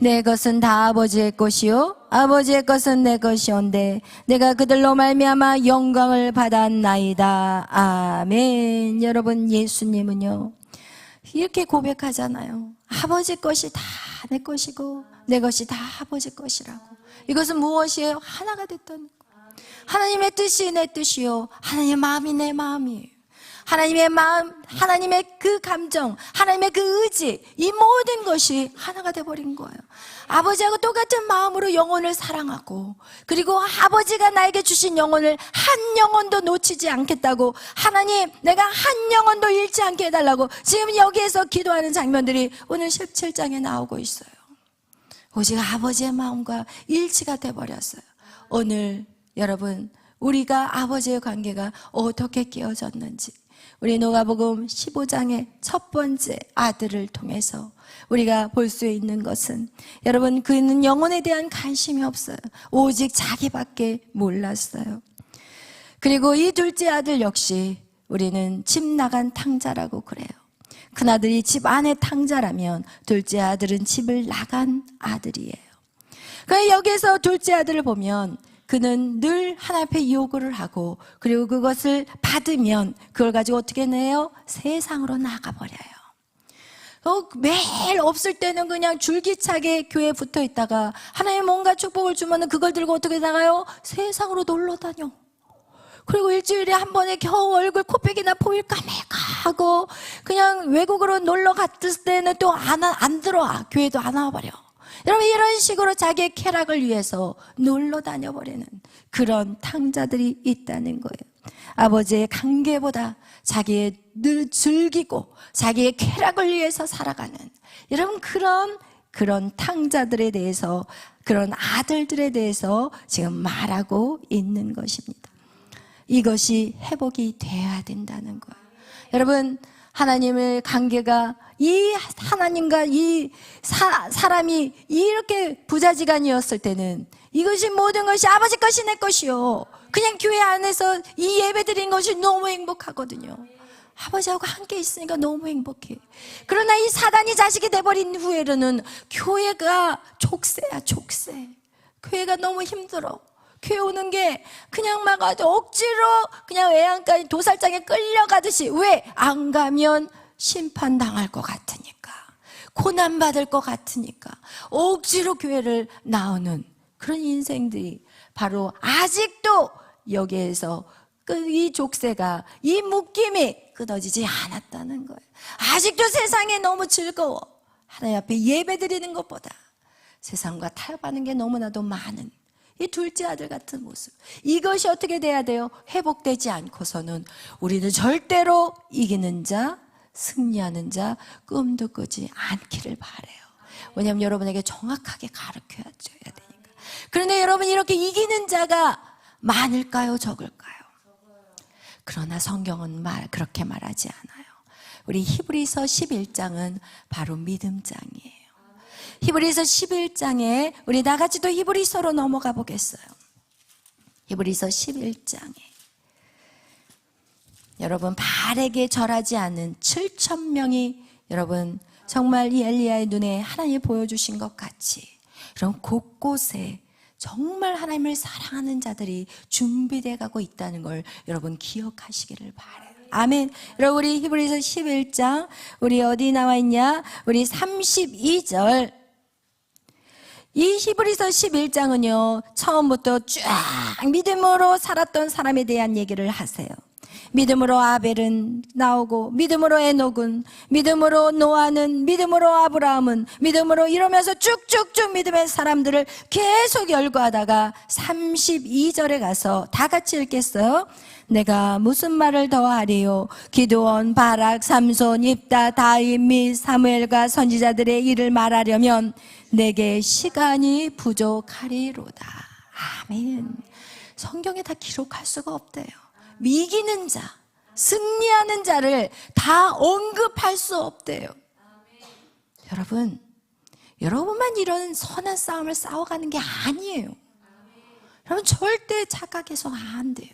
내 것은 다 아버지의 것이요 아버지의 것은 내 것이온데 내가 그들로 말미암아 영광을 받았나이다. 아멘. 여러분, 예수님은요 이렇게 고백하잖아요. 아버지 것이 다 내 것이고 내 것이 다 아버지 것이라고. 이것은 무엇이에요? 하나가 됐다는 거. 하나님의 뜻이 내 뜻이요 하나님의 마음이 내 마음이에요. 하나님의 마음, 하나님의 그 감정, 하나님의 그 의지, 이 모든 것이 하나가 돼버린 거예요. 아버지하고 똑같은 마음으로 영혼을 사랑하고, 그리고 아버지가 나에게 주신 영혼을 한 영혼도 놓치지 않겠다고, 하나님 내가 한 영혼도 잃지 않게 해달라고 지금 여기에서 기도하는 장면들이 오늘 17장에 나오고 있어요. 오직 아버지의 마음과 일치가 돼버렸어요. 오늘 여러분, 우리가 아버지의 관계가 어떻게 깨어졌는지 우리 누가복음 15장의 첫 번째 아들을 통해서 우리가 볼 수 있는 것은, 여러분, 그는 영혼에 대한 관심이 없어요. 오직 자기밖에 몰랐어요. 그리고 이 둘째 아들 역시 우리는 집 나간 탕자라고 그래요. 큰아들이 집 안에 탕자라면 둘째 아들은 집을 나간 아들이에요. 그러니까 여기서 둘째 아들을 보면 그는 늘 하나님 앞에 요구를 하고, 그리고 그것을 받으면 그걸 가지고 어떻게 내요? 세상으로 나가버려요. 매일 없을 때는 그냥 줄기차게 교회에 붙어 있다가 하나님 뭔가 축복을 주면 그걸 들고 어떻게 나가요? 세상으로 놀러 다녀. 그리고 일주일에 한 번에 겨우 얼굴 코빼기나 보일까 말까 하고 그냥 외국으로 놀러 갔을 때는 또 안 들어와. 교회도 안 와버려. 여러분, 이런 식으로 자기의 쾌락을 위해서 놀러 다녀버리는 그런 탕자들이 있다는 거예요. 아버지의 관계보다 자기의 늘 즐기고 자기의 쾌락을 위해서 살아가는, 여러분, 그런 탕자들에 대해서, 그런 아들들에 대해서 지금 말하고 있는 것입니다. 이것이 회복이 돼야 된다는 거예요. 여러분, 하나님의 관계가, 이 하나님과 이 사람이 이렇게 부자지간이었을 때는 이것이 모든 것이 아버지 것이 내 것이요, 그냥 교회 안에서 이 예배 드린 것이 너무 행복하거든요. 아버지하고 함께 있으니까 너무 행복해. 그러나 이 사단이 자식이 돼버린 후에는 교회가 족쇄야, 족쇄. 교회가 너무 힘들어. 교회 오는 게 그냥 막 아주 억지로 그냥 외양간에 도살장에 끌려가듯이. 왜? 안 가면 심판당할 것 같으니까, 고난받을 것 같으니까 억지로 교회를 나오는 그런 인생들이 바로 아직도 여기에서 이 족쇄가, 이 묶임이 끊어지지 않았다는 거예요. 아직도 세상에 너무 즐거워. 하나님 앞에 예배 드리는 것보다 세상과 타협하는 게 너무나도 많은 이 둘째 아들 같은 모습. 이것이 어떻게 돼야 돼요? 회복되지 않고서는 우리는 절대로 이기는 자, 승리하는 자 꿈도 꾸지 않기를 바라요. 왜냐하면 여러분에게 정확하게 가르쳐줘야 되니까. 그런데 여러분, 이렇게 이기는 자가 많을까요, 적을까요? 그러나 성경은 그렇게 말하지 않아요. 우리 히브리서 11장은 바로 믿음장이에요. 히브리서 11장에 우리 나같이 또 히브리서로 넘어가 보겠어요. 히브리서 11장에 여러분, 발에게 절하지 않는 7,000명이 여러분 정말 이 엘리야의 눈에 하나님이 보여주신 것 같이 그런 곳곳에 정말 하나님을 사랑하는 자들이 준비되어 가고 있다는 걸 여러분 기억하시기를 바라요. 아멘. 여러분, 우리 히브리서 11장 우리 어디 나와 있냐? 우리 32절. 이 히브리서 11장은요 처음부터 쫙 믿음으로 살았던 사람에 대한 얘기를 하세요. 믿음으로 아벨은 나오고, 믿음으로 에녹은, 믿음으로 노아는, 믿음으로 아브라함은, 믿음으로, 이러면서 쭉쭉쭉 믿음의 사람들을 계속 열거하다가 32절에 가서 다 같이 읽겠어요. 내가 무슨 말을 더하리요? 기드온, 바락, 삼손, 입다, 다윗 및 사무엘과 선지자들의 일을 말하려면 내게 시간이 부족하리로다. 아멘. 성경에 다 기록할 수가 없대요. 이기는 자, 승리하는 자를 다 언급할 수 없대요. 여러분, 여러분만 이런 선한 싸움을 싸워가는 게 아니에요. 여러분, 절대 착각해서는 안 돼요.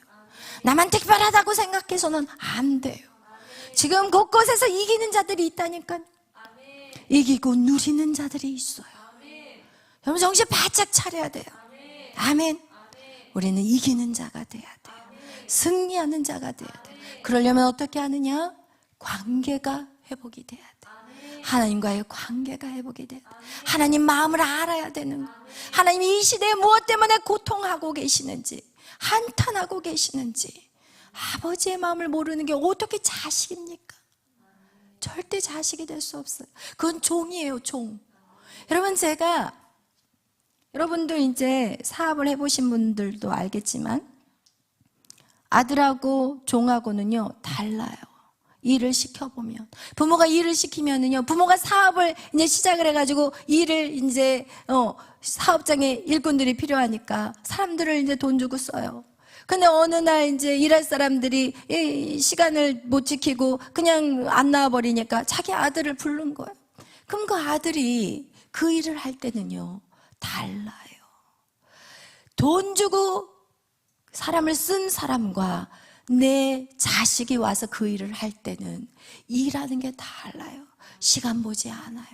나만 특별하다고 생각해서는 안 돼요. 지금 곳곳에서 이기는 자들이 있다니까요. 이기고 누리는 자들이 있어요. 여러분, 정신 바짝 차려야 돼요. 아멘. 우리는 이기는 자가 돼야 돼요. 승리하는 자가 돼야 돼요. 그러려면 어떻게 하느냐? 관계가 회복이 돼야 돼요. 하나님과의 관계가 회복이 돼야 돼요. 하나님 마음을 알아야 되는 거예요. 하나님이 이 시대에 무엇 때문에 고통하고 계시는지, 한탄하고 계시는지. 아버지의 마음을 모르는 게 어떻게 자식입니까? 절대 자식이 될 수 없어요. 그건 종이에요, 종. 여러분, 제가, 여러분도 이제 사업을 해보신 분들도 알겠지만 아들하고 종하고는요 달라요. 일을 시켜보면, 부모가 일을 시키면은요, 부모가 사업을 이제 시작을 해가지고 일을 이제 사업장에 일꾼들이 필요하니까 사람들을 이제 돈 주고 써요. 근데 어느 날 이제 일할 사람들이 이 시간을 못 지키고 그냥 안 나와버리니까 자기 아들을 부른 거예요. 그럼 그 아들이 그 일을 할 때는요, 달라요. 돈 주고 사람을 쓴 사람과 내 자식이 와서 그 일을 할 때는 일하는 게 달라요. 시간 보지 않아요.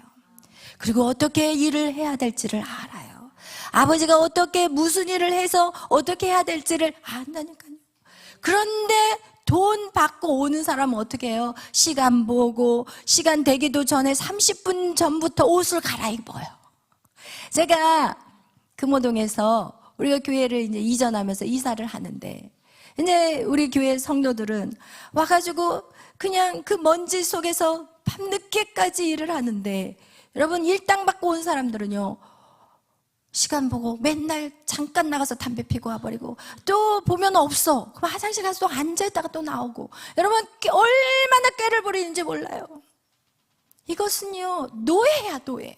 그리고 어떻게 일을 해야 될지를 알아요. 아버지가 어떻게 무슨 일을 해서 어떻게 해야 될지를 안다니까요. 그런데 돈 받고 오는 사람은 어떻게 해요? 시간 보고 시간 되기도 전에 30분 전부터 옷을 갈아입어요. 제가 금호동에서 우리가 교회를 이제 이전하면서 이사를 하는데, 이제 우리 교회 성도들은 와가지고 그냥 그 먼지 속에서 밤늦게까지 일을 하는데, 여러분 일당 받고 온 사람들은요, 시간 보고 맨날 잠깐 나가서 담배 피고 와버리고, 또 보면 없어. 그럼 화장실 가서 또 앉아있다가 또 나오고, 여러분 얼마나 꾀를 부리는지 몰라요. 이것은요, 노예야, 노예.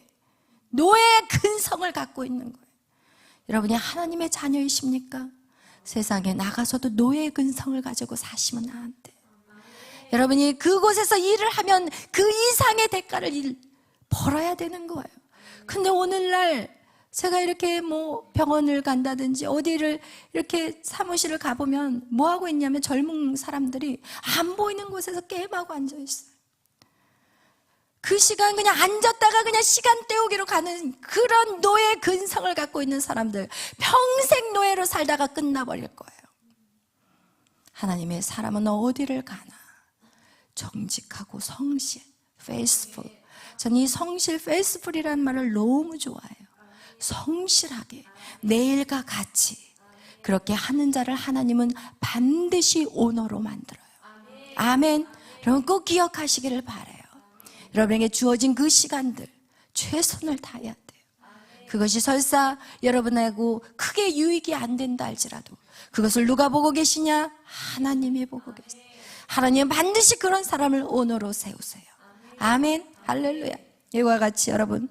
노예의 근성을 갖고 있는 거예요. 여러분이 하나님의 자녀이십니까? 세상에 나가서도 노예의 근성을 가지고 사시면 안 돼요. 여러분이 그곳에서 일을 하면 그 이상의 대가를 벌어야 되는 거예요. 근데 오늘날 제가 이렇게 뭐 병원을 간다든지 어디를 이렇게 사무실을 가보면 뭐 하고 있냐면, 젊은 사람들이 안 보이는 곳에서 게임하고 앉아있어요. 그 시간 그냥 앉았다가 그냥 시간 때우기로 가는 그런 노예 근성을 갖고 있는 사람들, 평생 노예로 살다가 끝나버릴 거예요. 하나님의 사람은 어디를 가나 정직하고 성실, faithful. 전 이 성실, faithful이라는 말을 너무 좋아해요. 성실하게 내일과 같이 그렇게 하는 자를 하나님은 반드시 오너로 만들어요. 아멘. 여러분 꼭 기억하시기를 바라요. 여러분에게 주어진 그 시간들 최선을 다해야 돼요. 그것이 설사 여러분하고 크게 유익이 안 된다 할지라도 그것을 누가 보고 계시냐? 하나님이 보고 계세요. 하나님은 반드시 그런 사람을 오너로 세우세요. 아멘. 할렐루야. 이와 같이 여러분,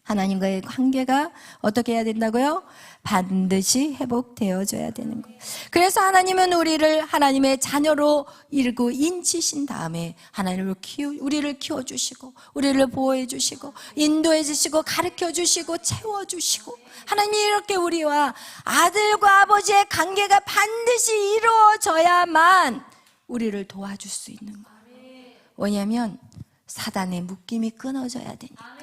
하나님과의 관계가 어떻게 해야 된다고요? 반드시 회복되어져야 되는 거예요. 그래서 하나님은 우리를 하나님의 자녀로 일구 인치신 다음에 하나님을 우리를 키워주시고 우리를 보호해주시고 인도해주시고 가르쳐주시고 채워주시고, 하나님이 이렇게 우리와 아들과 아버지의 관계가 반드시 이루어져야만 우리를 도와줄 수 있는 거예요. 왜냐하면 사단의 묶임이 끊어져야 되니까.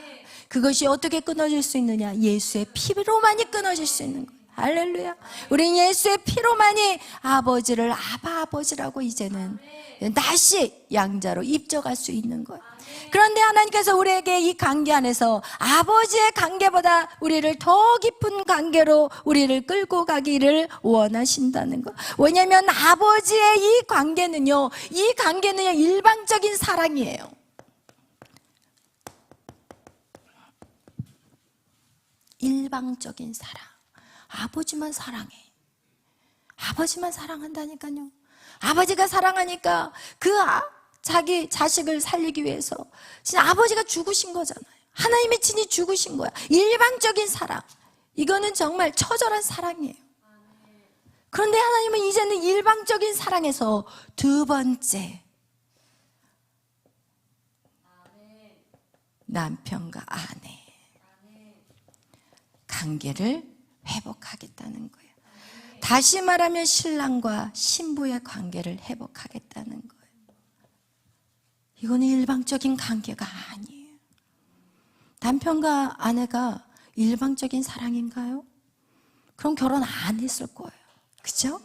그것이 어떻게 끊어질 수 있느냐? 예수의 피로만이 끊어질 수 있는 거예요. 할렐루야. 우리는 예수의 피로만이 아버지를 아바 아버지라고 이제는 다시 양자로 입적할 수 있는 거예요. 그런데 하나님께서 우리에게 이 관계 안에서 아버지의 관계보다 우리를 더 깊은 관계로 우리를 끌고 가기를 원하신다는 거. 왜냐하면 아버지의 이 관계는요 일방적인 사랑이에요. 일방적인 사랑. 아버지만 사랑해. 아버지만 사랑한다니까요. 아버지가 사랑하니까 자기 자식을 살리기 위해서 진짜 아버지가 죽으신 거잖아요. 하나님이 친히 죽으신 거야. 일방적인 사랑. 이거는 정말 처절한 사랑이에요. 그런데 하나님은 이제는 일방적인 사랑에서 두 번째, 남편과 아내 관계를 회복하겠다는 거예요. 다시 말하면 신랑과 신부의 관계를 회복하겠다는 거예요. 이거는 일방적인 관계가 아니에요. 남편과 아내가 일방적인 사랑인가요? 그럼 결혼 안 했을 거예요. 그렇죠?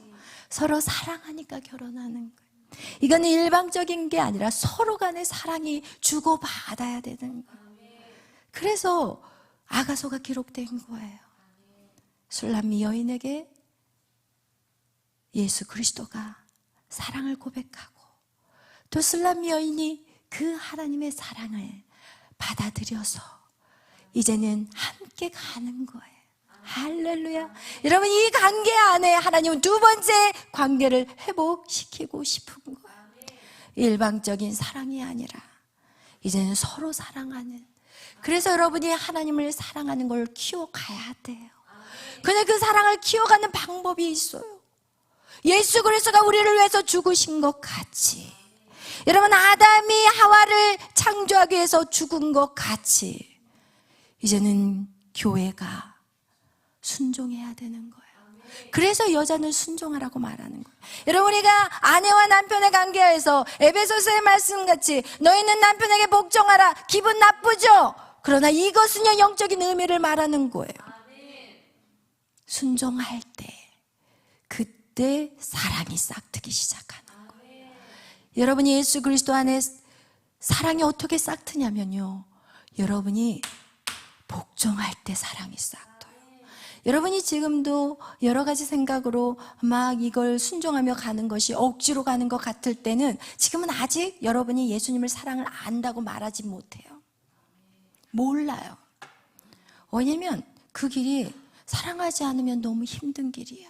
서로 사랑하니까 결혼하는 거예요. 이거는 일방적인 게 아니라 서로 간의 사랑이 주고받아야 되는 거예요. 그래서 아가서가 기록된 거예요. 술람미 여인에게 예수 그리스도가 사랑을 고백하고 또 술람미 여인이 그 하나님의 사랑을 받아들여서 이제는 함께 가는 거예요. 할렐루야. 여러분, 이 관계 안에 하나님은 두 번째 관계를 회복시키고 싶은 거예요. 일방적인 사랑이 아니라 이제는 서로 사랑하는, 그래서 여러분이 하나님을 사랑하는 걸 키워가야 돼요. 근데 그 사랑을 키워가는 방법이 있어요. 예수 그리스도가 우리를 위해서 죽으신 것 같이, 여러분 아담이 하와를 창조하기 위해서 죽은 것 같이 이제는 교회가 순종해야 되는 거예요. 그래서 여자는 순종하라고 말하는 거예요. 여러분 우리가 아내와 남편의 관계에서 에베소서의 말씀같이 너희는 남편에게 복종하라. 기분 나쁘죠? 그러나 이것은요 영적인 의미를 말하는 거예요. 순종할 때 그때 사랑이 싹트기 시작하는 거예요. 여러분이 예수 그리스도 안에 사랑이 어떻게 싹트냐면요, 여러분이 복종할 때 사랑이 싹트요. 여러분이 지금도 여러 가지 생각으로 막 이걸 순종하며 가는 것이 억지로 가는 것 같을 때는 지금은 아직 여러분이 예수님을 사랑을 안다고 말하지 못해요. 몰라요. 왜냐면 그 길이 사랑하지 않으면 너무 힘든 길이야.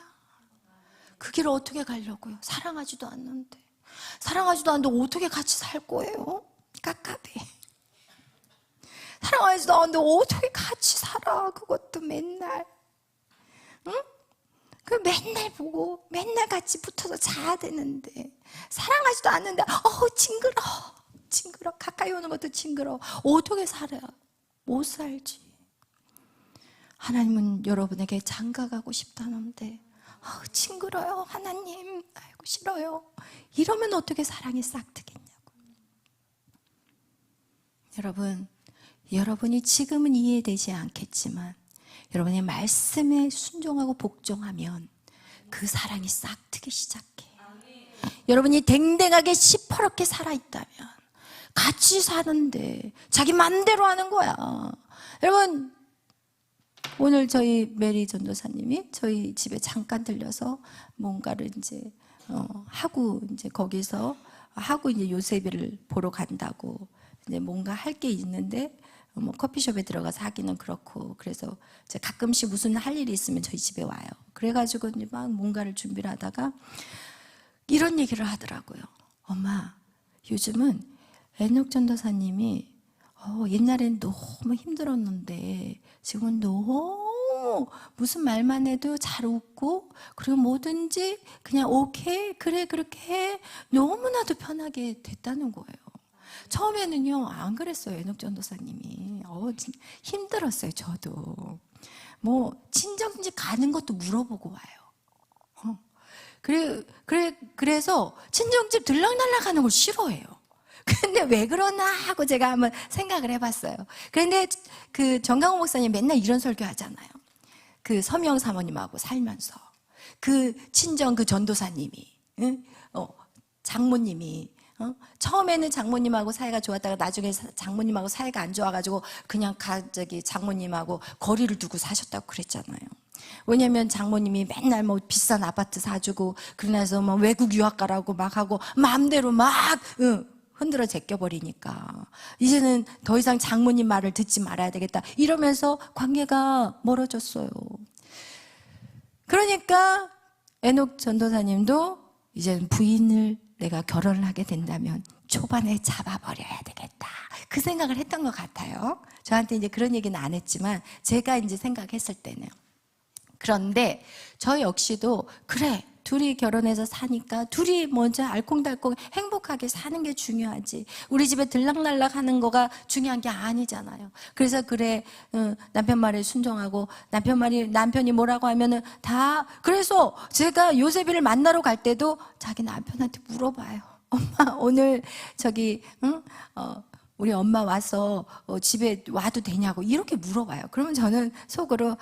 그 길을 어떻게 가려고요? 사랑하지도 않는데. 사랑하지도 않는데 어떻게 같이 살 거예요? 깝깝해. 사랑하지도 않는데 어떻게 같이 살아? 그것도 맨날. 응? 그 맨날 보고 맨날 같이 붙어서 자야 되는데, 사랑하지도 않는데 징그러 가까이 오는 것도 징그러. 어떻게 살아요? 못 살지. 하나님은 여러분에게 장가가고 싶다는데 징그러요 하나님, 아이고 싫어요. 이러면 어떻게 사랑이 싹트겠냐고. 여러분이 지금은 이해되지 않겠지만 여러분의 말씀에 순종하고 복종하면 그 사랑이 싹트기 시작해. 여러분이 댕댕하게 시퍼렇게 살아있다면, 같이 사는데 자기 맘대로 하는 거야. 여러분 오늘 저희 메리 전도사님이 저희 집에 잠깐 들려서 뭔가를 이제 하고, 이제 거기서 하고 이제 요셉이를 보러 간다고 이제 뭔가 할 게 있는데, 뭐 커피숍에 들어가서 하기는 그렇고, 그래서 이제 가끔씩 무슨 할 일이 있으면 저희 집에 와요. 그래가지고 이제 막 뭔가를 준비를 하다가 이런 얘기를 하더라고요. 엄마, 요즘은 에녹 전도사님이 옛날엔 너무 힘들었는데 지금은 너무 무슨 말만 해도 잘 웃고, 그리고 뭐든지 그냥 오케이 그래 그렇게 해, 너무나도 편하게 됐다는 거예요. 처음에는요 안 그랬어요. 에녹 전도사님이 힘들었어요. 저도 뭐 친정집 가는 것도 물어보고 와요. 그래서 친정집 들락날락 하는 걸 싫어해요. 근데 왜 그러나 하고 제가 한번 생각을 해봤어요. 그런데 그 정강호 목사님 맨날 이런 설교 하잖아요. 그 서명 사모님하고 살면서 그 친정 그 전도사님이, 장모님이, 처음에는 장모님하고 사이가 좋았다가 나중에 장모님하고 사이가 안 좋아가지고 그냥 장모님하고 거리를 두고 사셨다고 그랬잖아요. 왜냐면 장모님이 맨날 뭐 비싼 아파트 사주고, 그러나서 뭐 외국 유학 가라고 막 하고 마음대로 막 흔들어 제껴버리니까 이제는 더 이상 장모님 말을 듣지 말아야 되겠다 이러면서 관계가 멀어졌어요. 그러니까 에녹 전도사님도 이제는 부인을 내가 결혼을 하게 된다면 초반에 잡아버려야 되겠다, 그 생각을 했던 것 같아요. 저한테 이제 그런 얘기는 안 했지만 제가 이제 생각했을 때는. 그런데 저 역시도 그래, 둘이 결혼해서 사니까 둘이 먼저 알콩달콩 행복하게 사는 게 중요하지, 우리 집에 들락날락 하는 거가 중요한 게 아니잖아요. 그래서 그래, 남편 말에 순종하고, 남편이 뭐라고 하면은 다. 그래서 제가 요셉이를 만나러 갈 때도 자기 남편한테 물어봐요. 엄마 오늘 우리 엄마 와서 집에 와도 되냐고 이렇게 물어봐요. 그러면 저는 속으로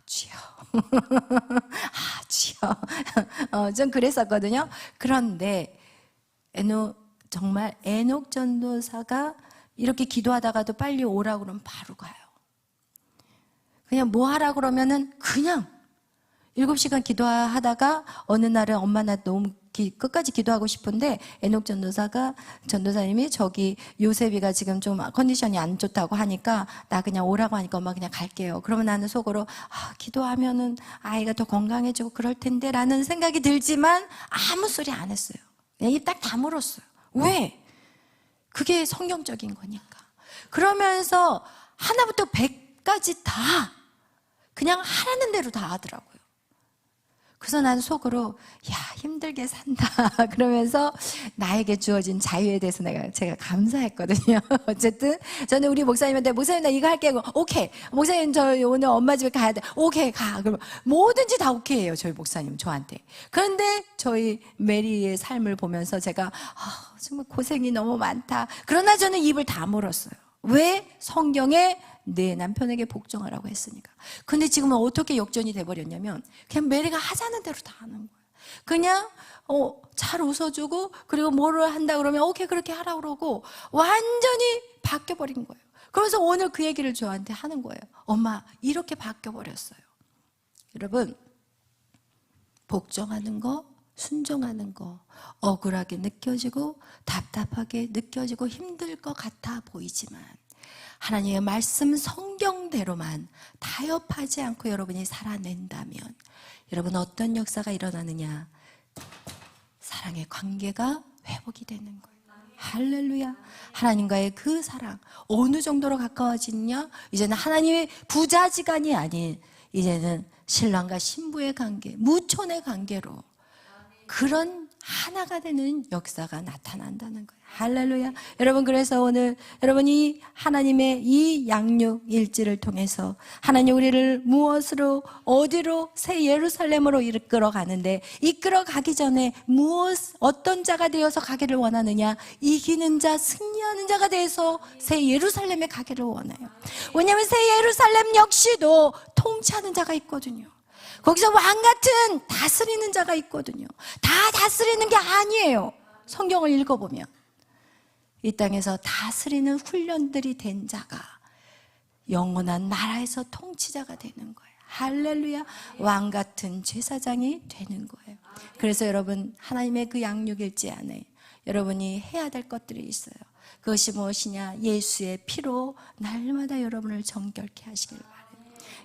주여 주여 좀 그랬었거든요. 그런데 정말 에녹 전도사가 이렇게 기도하다가도 빨리 오라고 그러면 바로 가요. 그냥 뭐 하라고 그러면은 그냥 7시간 기도하다가 어느 날은 엄마 나 너무 끝까지 기도하고 싶은데 에녹 전도사님이 저기 요셉이가 지금 좀 컨디션이 안 좋다고 하니까 나 그냥 오라고 하니까 엄마 그냥 갈게요. 그러면 나는 속으로 기도하면은 아이가 더 건강해지고 그럴 텐데 라는 생각이 들지만 아무 소리 안 했어요. 그냥 입 딱 다물었어요. 왜? 그게 성경적인 거니까. 그러면서 하나부터 100까지 다 그냥 하라는 대로 다 하더라고요. 그래서 난 속으로 야, 힘들게 산다 그러면서 나에게 주어진 자유에 대해서 제가 감사했거든요. 어쨌든 저는 우리 목사님한테 목사님 나 이거 할게. 오케이. 목사님 저 오늘 엄마 집에 가야 돼. 오케이 가. 그러면 뭐든지 다 오케이예요. 저희 목사님 저한테. 그런데 저희 메리의 삶을 보면서 제가 정말 고생이 너무 많다. 그러나 저는 입을 다물었어요. 왜? 성경에 내 남편에게 복종하라고 했으니까. 근데 지금은 어떻게 역전이 돼버렸냐면 그냥 메리가 하자는 대로 다 하는 거예요. 그냥 잘 웃어주고 그리고 뭐를 한다 그러면 오케이 그렇게 하라 그러고 완전히 바뀌어버린 거예요. 그래서 오늘 그 얘기를 저한테 하는 거예요. 엄마 이렇게 바뀌어버렸어요. 여러분 복종하는 거, 순종하는 거 억울하게 느껴지고 답답하게 느껴지고 힘들 것 같아 보이지만 하나님의 말씀 성경대로만 타협하지 않고 여러분이 살아낸다면 여러분 어떤 역사가 일어나느냐? 사랑의 관계가 회복이 되는 거예요. 할렐루야. 하나님과의 그 사랑 어느 정도로 가까워지냐? 이제는 하나님의 부자지간이 아닌 이제는 신랑과 신부의 관계, 무촌의 관계로 그런 하나가 되는 역사가 나타난다는 거예요. 할렐루야. 여러분 그래서 오늘 여러분이 하나님의 이 양육 일지를 통해서 하나님 우리를 무엇으로 어디로 새 예루살렘으로 이끌어 가는데 이끌어 가기 전에 어떤 자가 되어서 가기를 원하느냐? 이기는 자, 승리하는 자가 되어서 새 예루살렘에 가기를 원해요. 왜냐하면 새 예루살렘 역시도 통치하는 자가 있거든요. 거기서 왕 같은 다스리는 자가 있거든요. 다 다스리는 게 아니에요. 성경을 읽어보면 이 땅에서 다스리는 훈련들이 된 자가 영원한 나라에서 통치자가 되는 거예요. 할렐루야. 왕 같은 제사장이 되는 거예요. 그래서 여러분 하나님의 그 양육일지 안에 여러분이 해야 될 것들이 있어요. 그것이 무엇이냐? 예수의 피로 날마다 여러분을 정결케 하시길 바랍니다.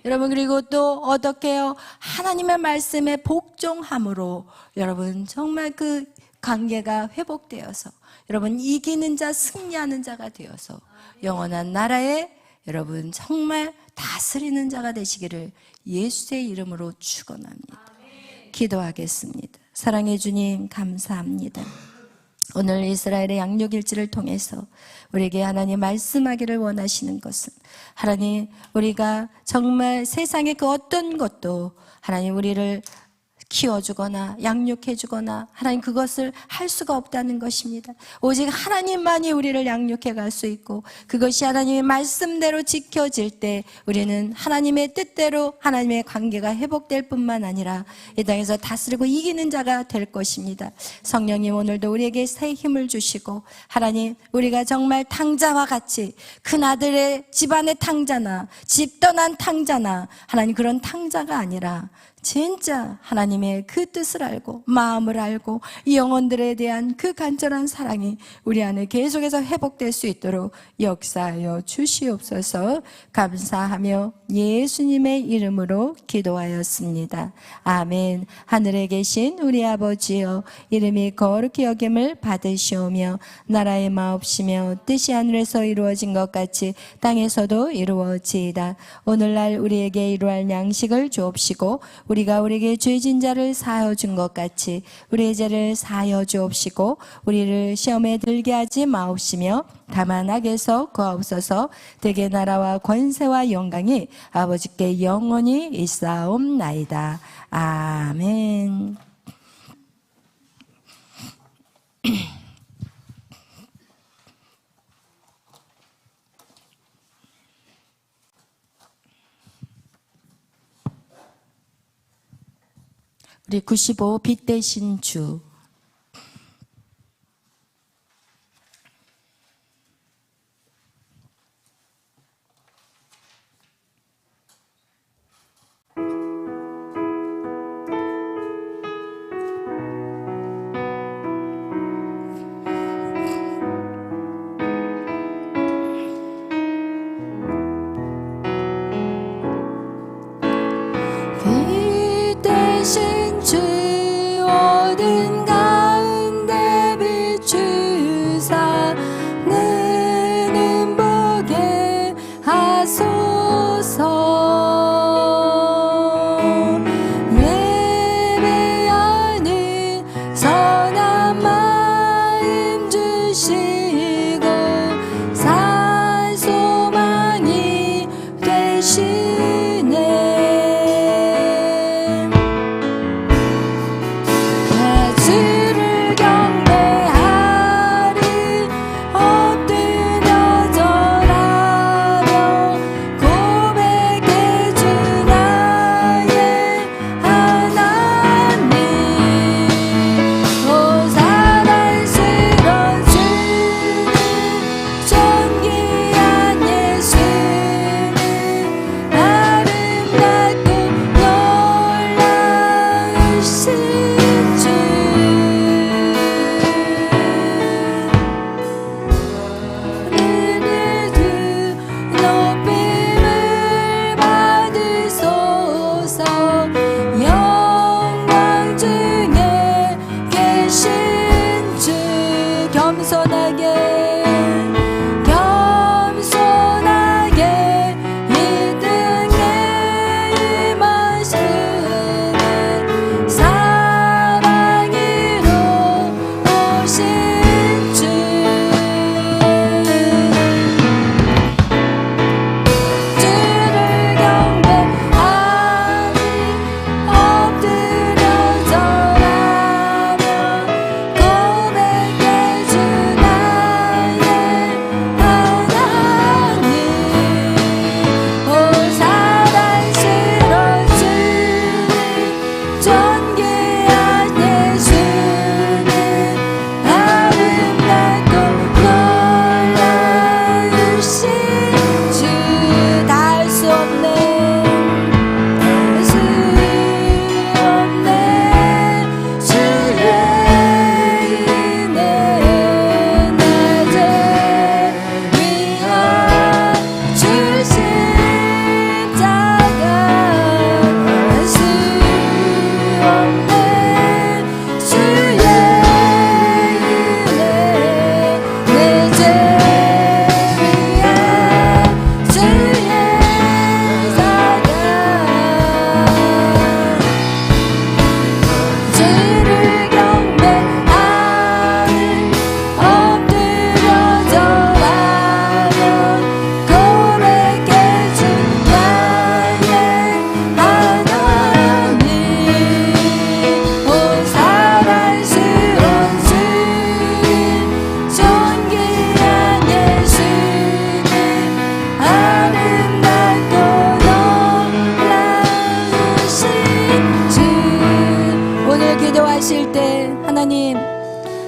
여러분 그리고 또 어떻게요? 하나님의 말씀에 복종함으로 여러분 정말 그 관계가 회복되어서 여러분 이기는 자 승리하는 자가 되어서 영원한 나라에 여러분 정말 다스리는 자가 되시기를 예수의 이름으로 축원합니다. 기도하겠습니다. 사랑해 주님 감사합니다. 오늘 이스라엘의 양육일지를 통해서 우리에게 하나님 말씀하기를 원하시는 것은 하나님 우리가 정말 세상의 그 어떤 것도 하나님 우리를 키워주거나 양육해주거나 하나님 그것을 할 수가 없다는 것입니다. 오직 하나님만이 우리를 양육해 갈 수 있고 그것이 하나님의 말씀대로 지켜질 때 우리는 하나님의 뜻대로 하나님의 관계가 회복될 뿐만 아니라 이 땅에서 다스리고 이기는 자가 될 것입니다. 성령님 오늘도 우리에게 새 힘을 주시고 하나님 우리가 정말 탕자와 같이 큰아들의 집안의 탕자나 집 떠난 탕자나 하나님 그런 탕자가 아니라 진짜 하나님의 그 뜻을 알고 마음을 알고 영혼들에 대한 그 간절한 사랑이 우리 안에 계속해서 회복될 수 있도록 역사하여 주시옵소서. 감사하며 예수님의 이름으로 기도하였습니다. 아멘. 하늘에 계신 우리 아버지여 이름이 거룩히 여김을 받으시오며 나라의 마옵시며 뜻이 하늘에서 이루어진 것 같이 땅에서도 이루어지이다. 오늘날 우리에게 이루할 양식을 주옵시고 우리가 우리에게 죄진 자를 사하여 준 것 같이 우리의 죄를 사하여 주옵시고 우리를 시험에 들게 하지 마옵시며 다만 악에서 구하옵소서. 대개 나라와 권세와 영광이 아버지께 영원히 있사옵나이다. 아멘. 우리 95 빛 대신 주. 빛 대신 주 모든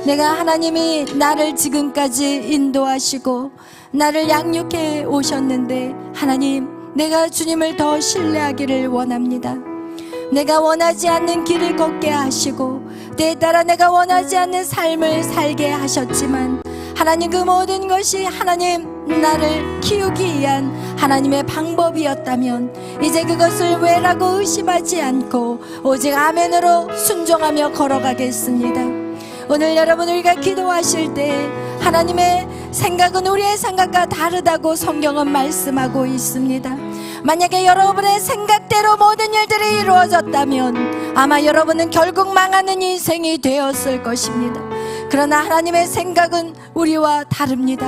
내가 하나님이 나를 지금까지 인도하시고 나를 양육해 오셨는데 하나님, 내가 주님을 더 신뢰하기를 원합니다. 내가 원하지 않는 길을 걷게 하시고 때에 따라 내가 원하지 않는 삶을 살게 하셨지만 하나님, 그 모든 것이 하나님 나를 키우기 위한 하나님의 방법이었다면 이제 그것을 왜라고 의심하지 않고 오직 아멘으로 순종하며 걸어가겠습니다. 오늘 여러분, 우리가 기도하실 때 하나님의 생각은 우리의 생각과 다르다고 성경은 말씀하고 있습니다. 만약에 여러분의 생각대로 모든 일들이 이루어졌다면 아마 여러분은 결국 망하는 인생이 되었을 것입니다. 그러나 하나님의 생각은 우리와 다릅니다.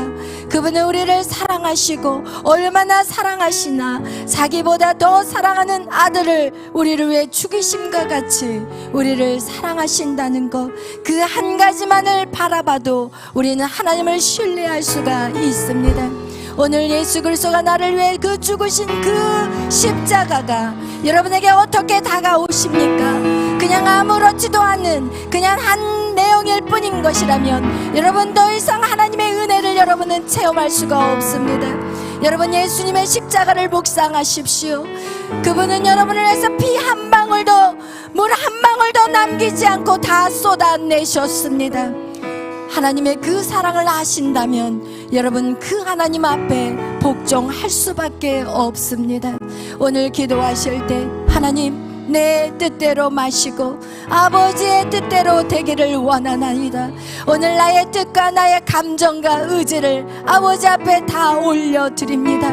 그분은 우리를 사랑하시고 얼마나 사랑하시나 자기보다 더 사랑하는 아들을 우리를 위해 죽이심과 같이 우리를 사랑하신다는 것, 그 한 가지만을 바라봐도 우리는 하나님을 신뢰할 수가 있습니다. 오늘 예수 그리스도가 나를 위해 그 죽으신 그 십자가가 여러분에게 어떻게 다가오십니까? 그냥 아무렇지도 않은 그냥 한 내용일 뿐인 것이라면 여러분, 더 이상 하나님의 은혜를 여러분은 체험할 수가 없습니다. 여러분, 예수님의 십자가를 묵상하십시오. 그분은 여러분을 위해서 피 한 방울도, 물 한 방울도 남기지 않고 다 쏟아내셨습니다. 하나님의 그 사랑을 아신다면 여러분, 그 하나님 앞에 복종할 수밖에 없습니다. 오늘 기도하실 때 하나님, 내 뜻대로 마시고 아버지의 뜻대로 되기를 원하나이다. 오늘 나의 뜻과 나의 감정과 의지를 아버지 앞에 다 올려드립니다.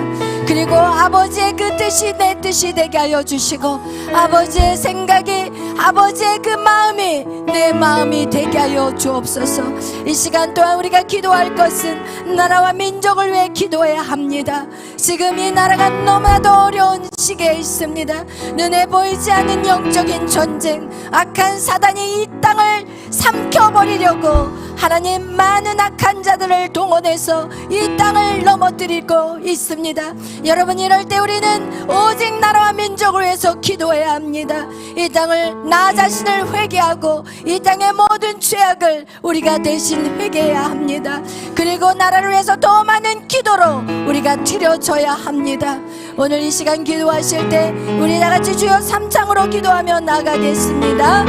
그리고 아버지의 그 뜻이 내 뜻이 되게 하여 주시고 아버지의 생각이, 아버지의 그 마음이 내 마음이 되게 하여 주옵소서. 이 시간 동안 우리가 기도할 것은 나라와 민족을 위해 기도해야 합니다. 지금 이 나라가 너무나도 어려운 시기에 있습니다. 눈에 보이지 않는 영적인 전쟁, 악한 사단이 이 땅을 삼켜버리려고 하나님 많은 악한 자들을 동원해서 이 땅을 넘어뜨리고 있습니다. 여러분, 이럴 때 우리는 오직 나라와 민족을 위해서 기도해야 합니다. 이 땅을, 나 자신을 회개하고 이 땅의 모든 죄악을 우리가 대신 회개해야 합니다. 그리고 나라를 위해서 더 많은 기도로 우리가 드려져야 합니다. 오늘 이 시간 기도하실 때 우리 다같이 주여 삼창으로 기도하며 나가겠습니다.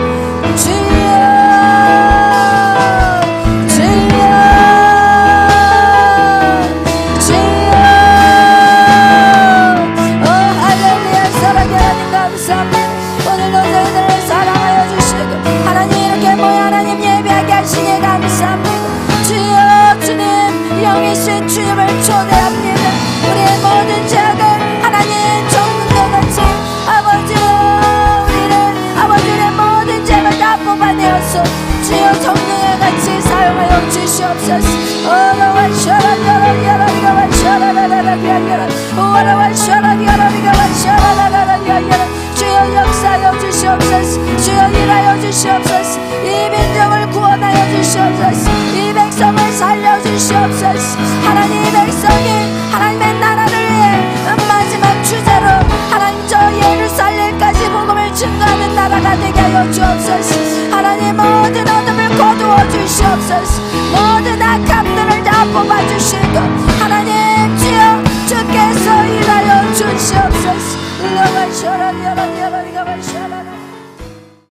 주여, 오늘도 저희들을 사랑하여 주시고 하나님, 이렇게 모여 하나님 예배하게 하시니 감사합니다. 주여, 주님 영이신 주님을 초대합니다. 우리의 모든 죄악을 하나님 정금과 같이 아버지여, 우리를 아버지의 모든 죄를 다 뽑아내어서 주여 정금과 같이 사용하여 주시옵소서. 오라와 샤라라라라라라라 샤라라라라라라 오라와 샤라라라라라라 샤라라라라라라 주여 역사하여 주시옵소서. 주여 일하여 주시옵소서. 이 민족을 구원하여 주시옵소서. 이 백성을 살려 주시옵소서. 하나님,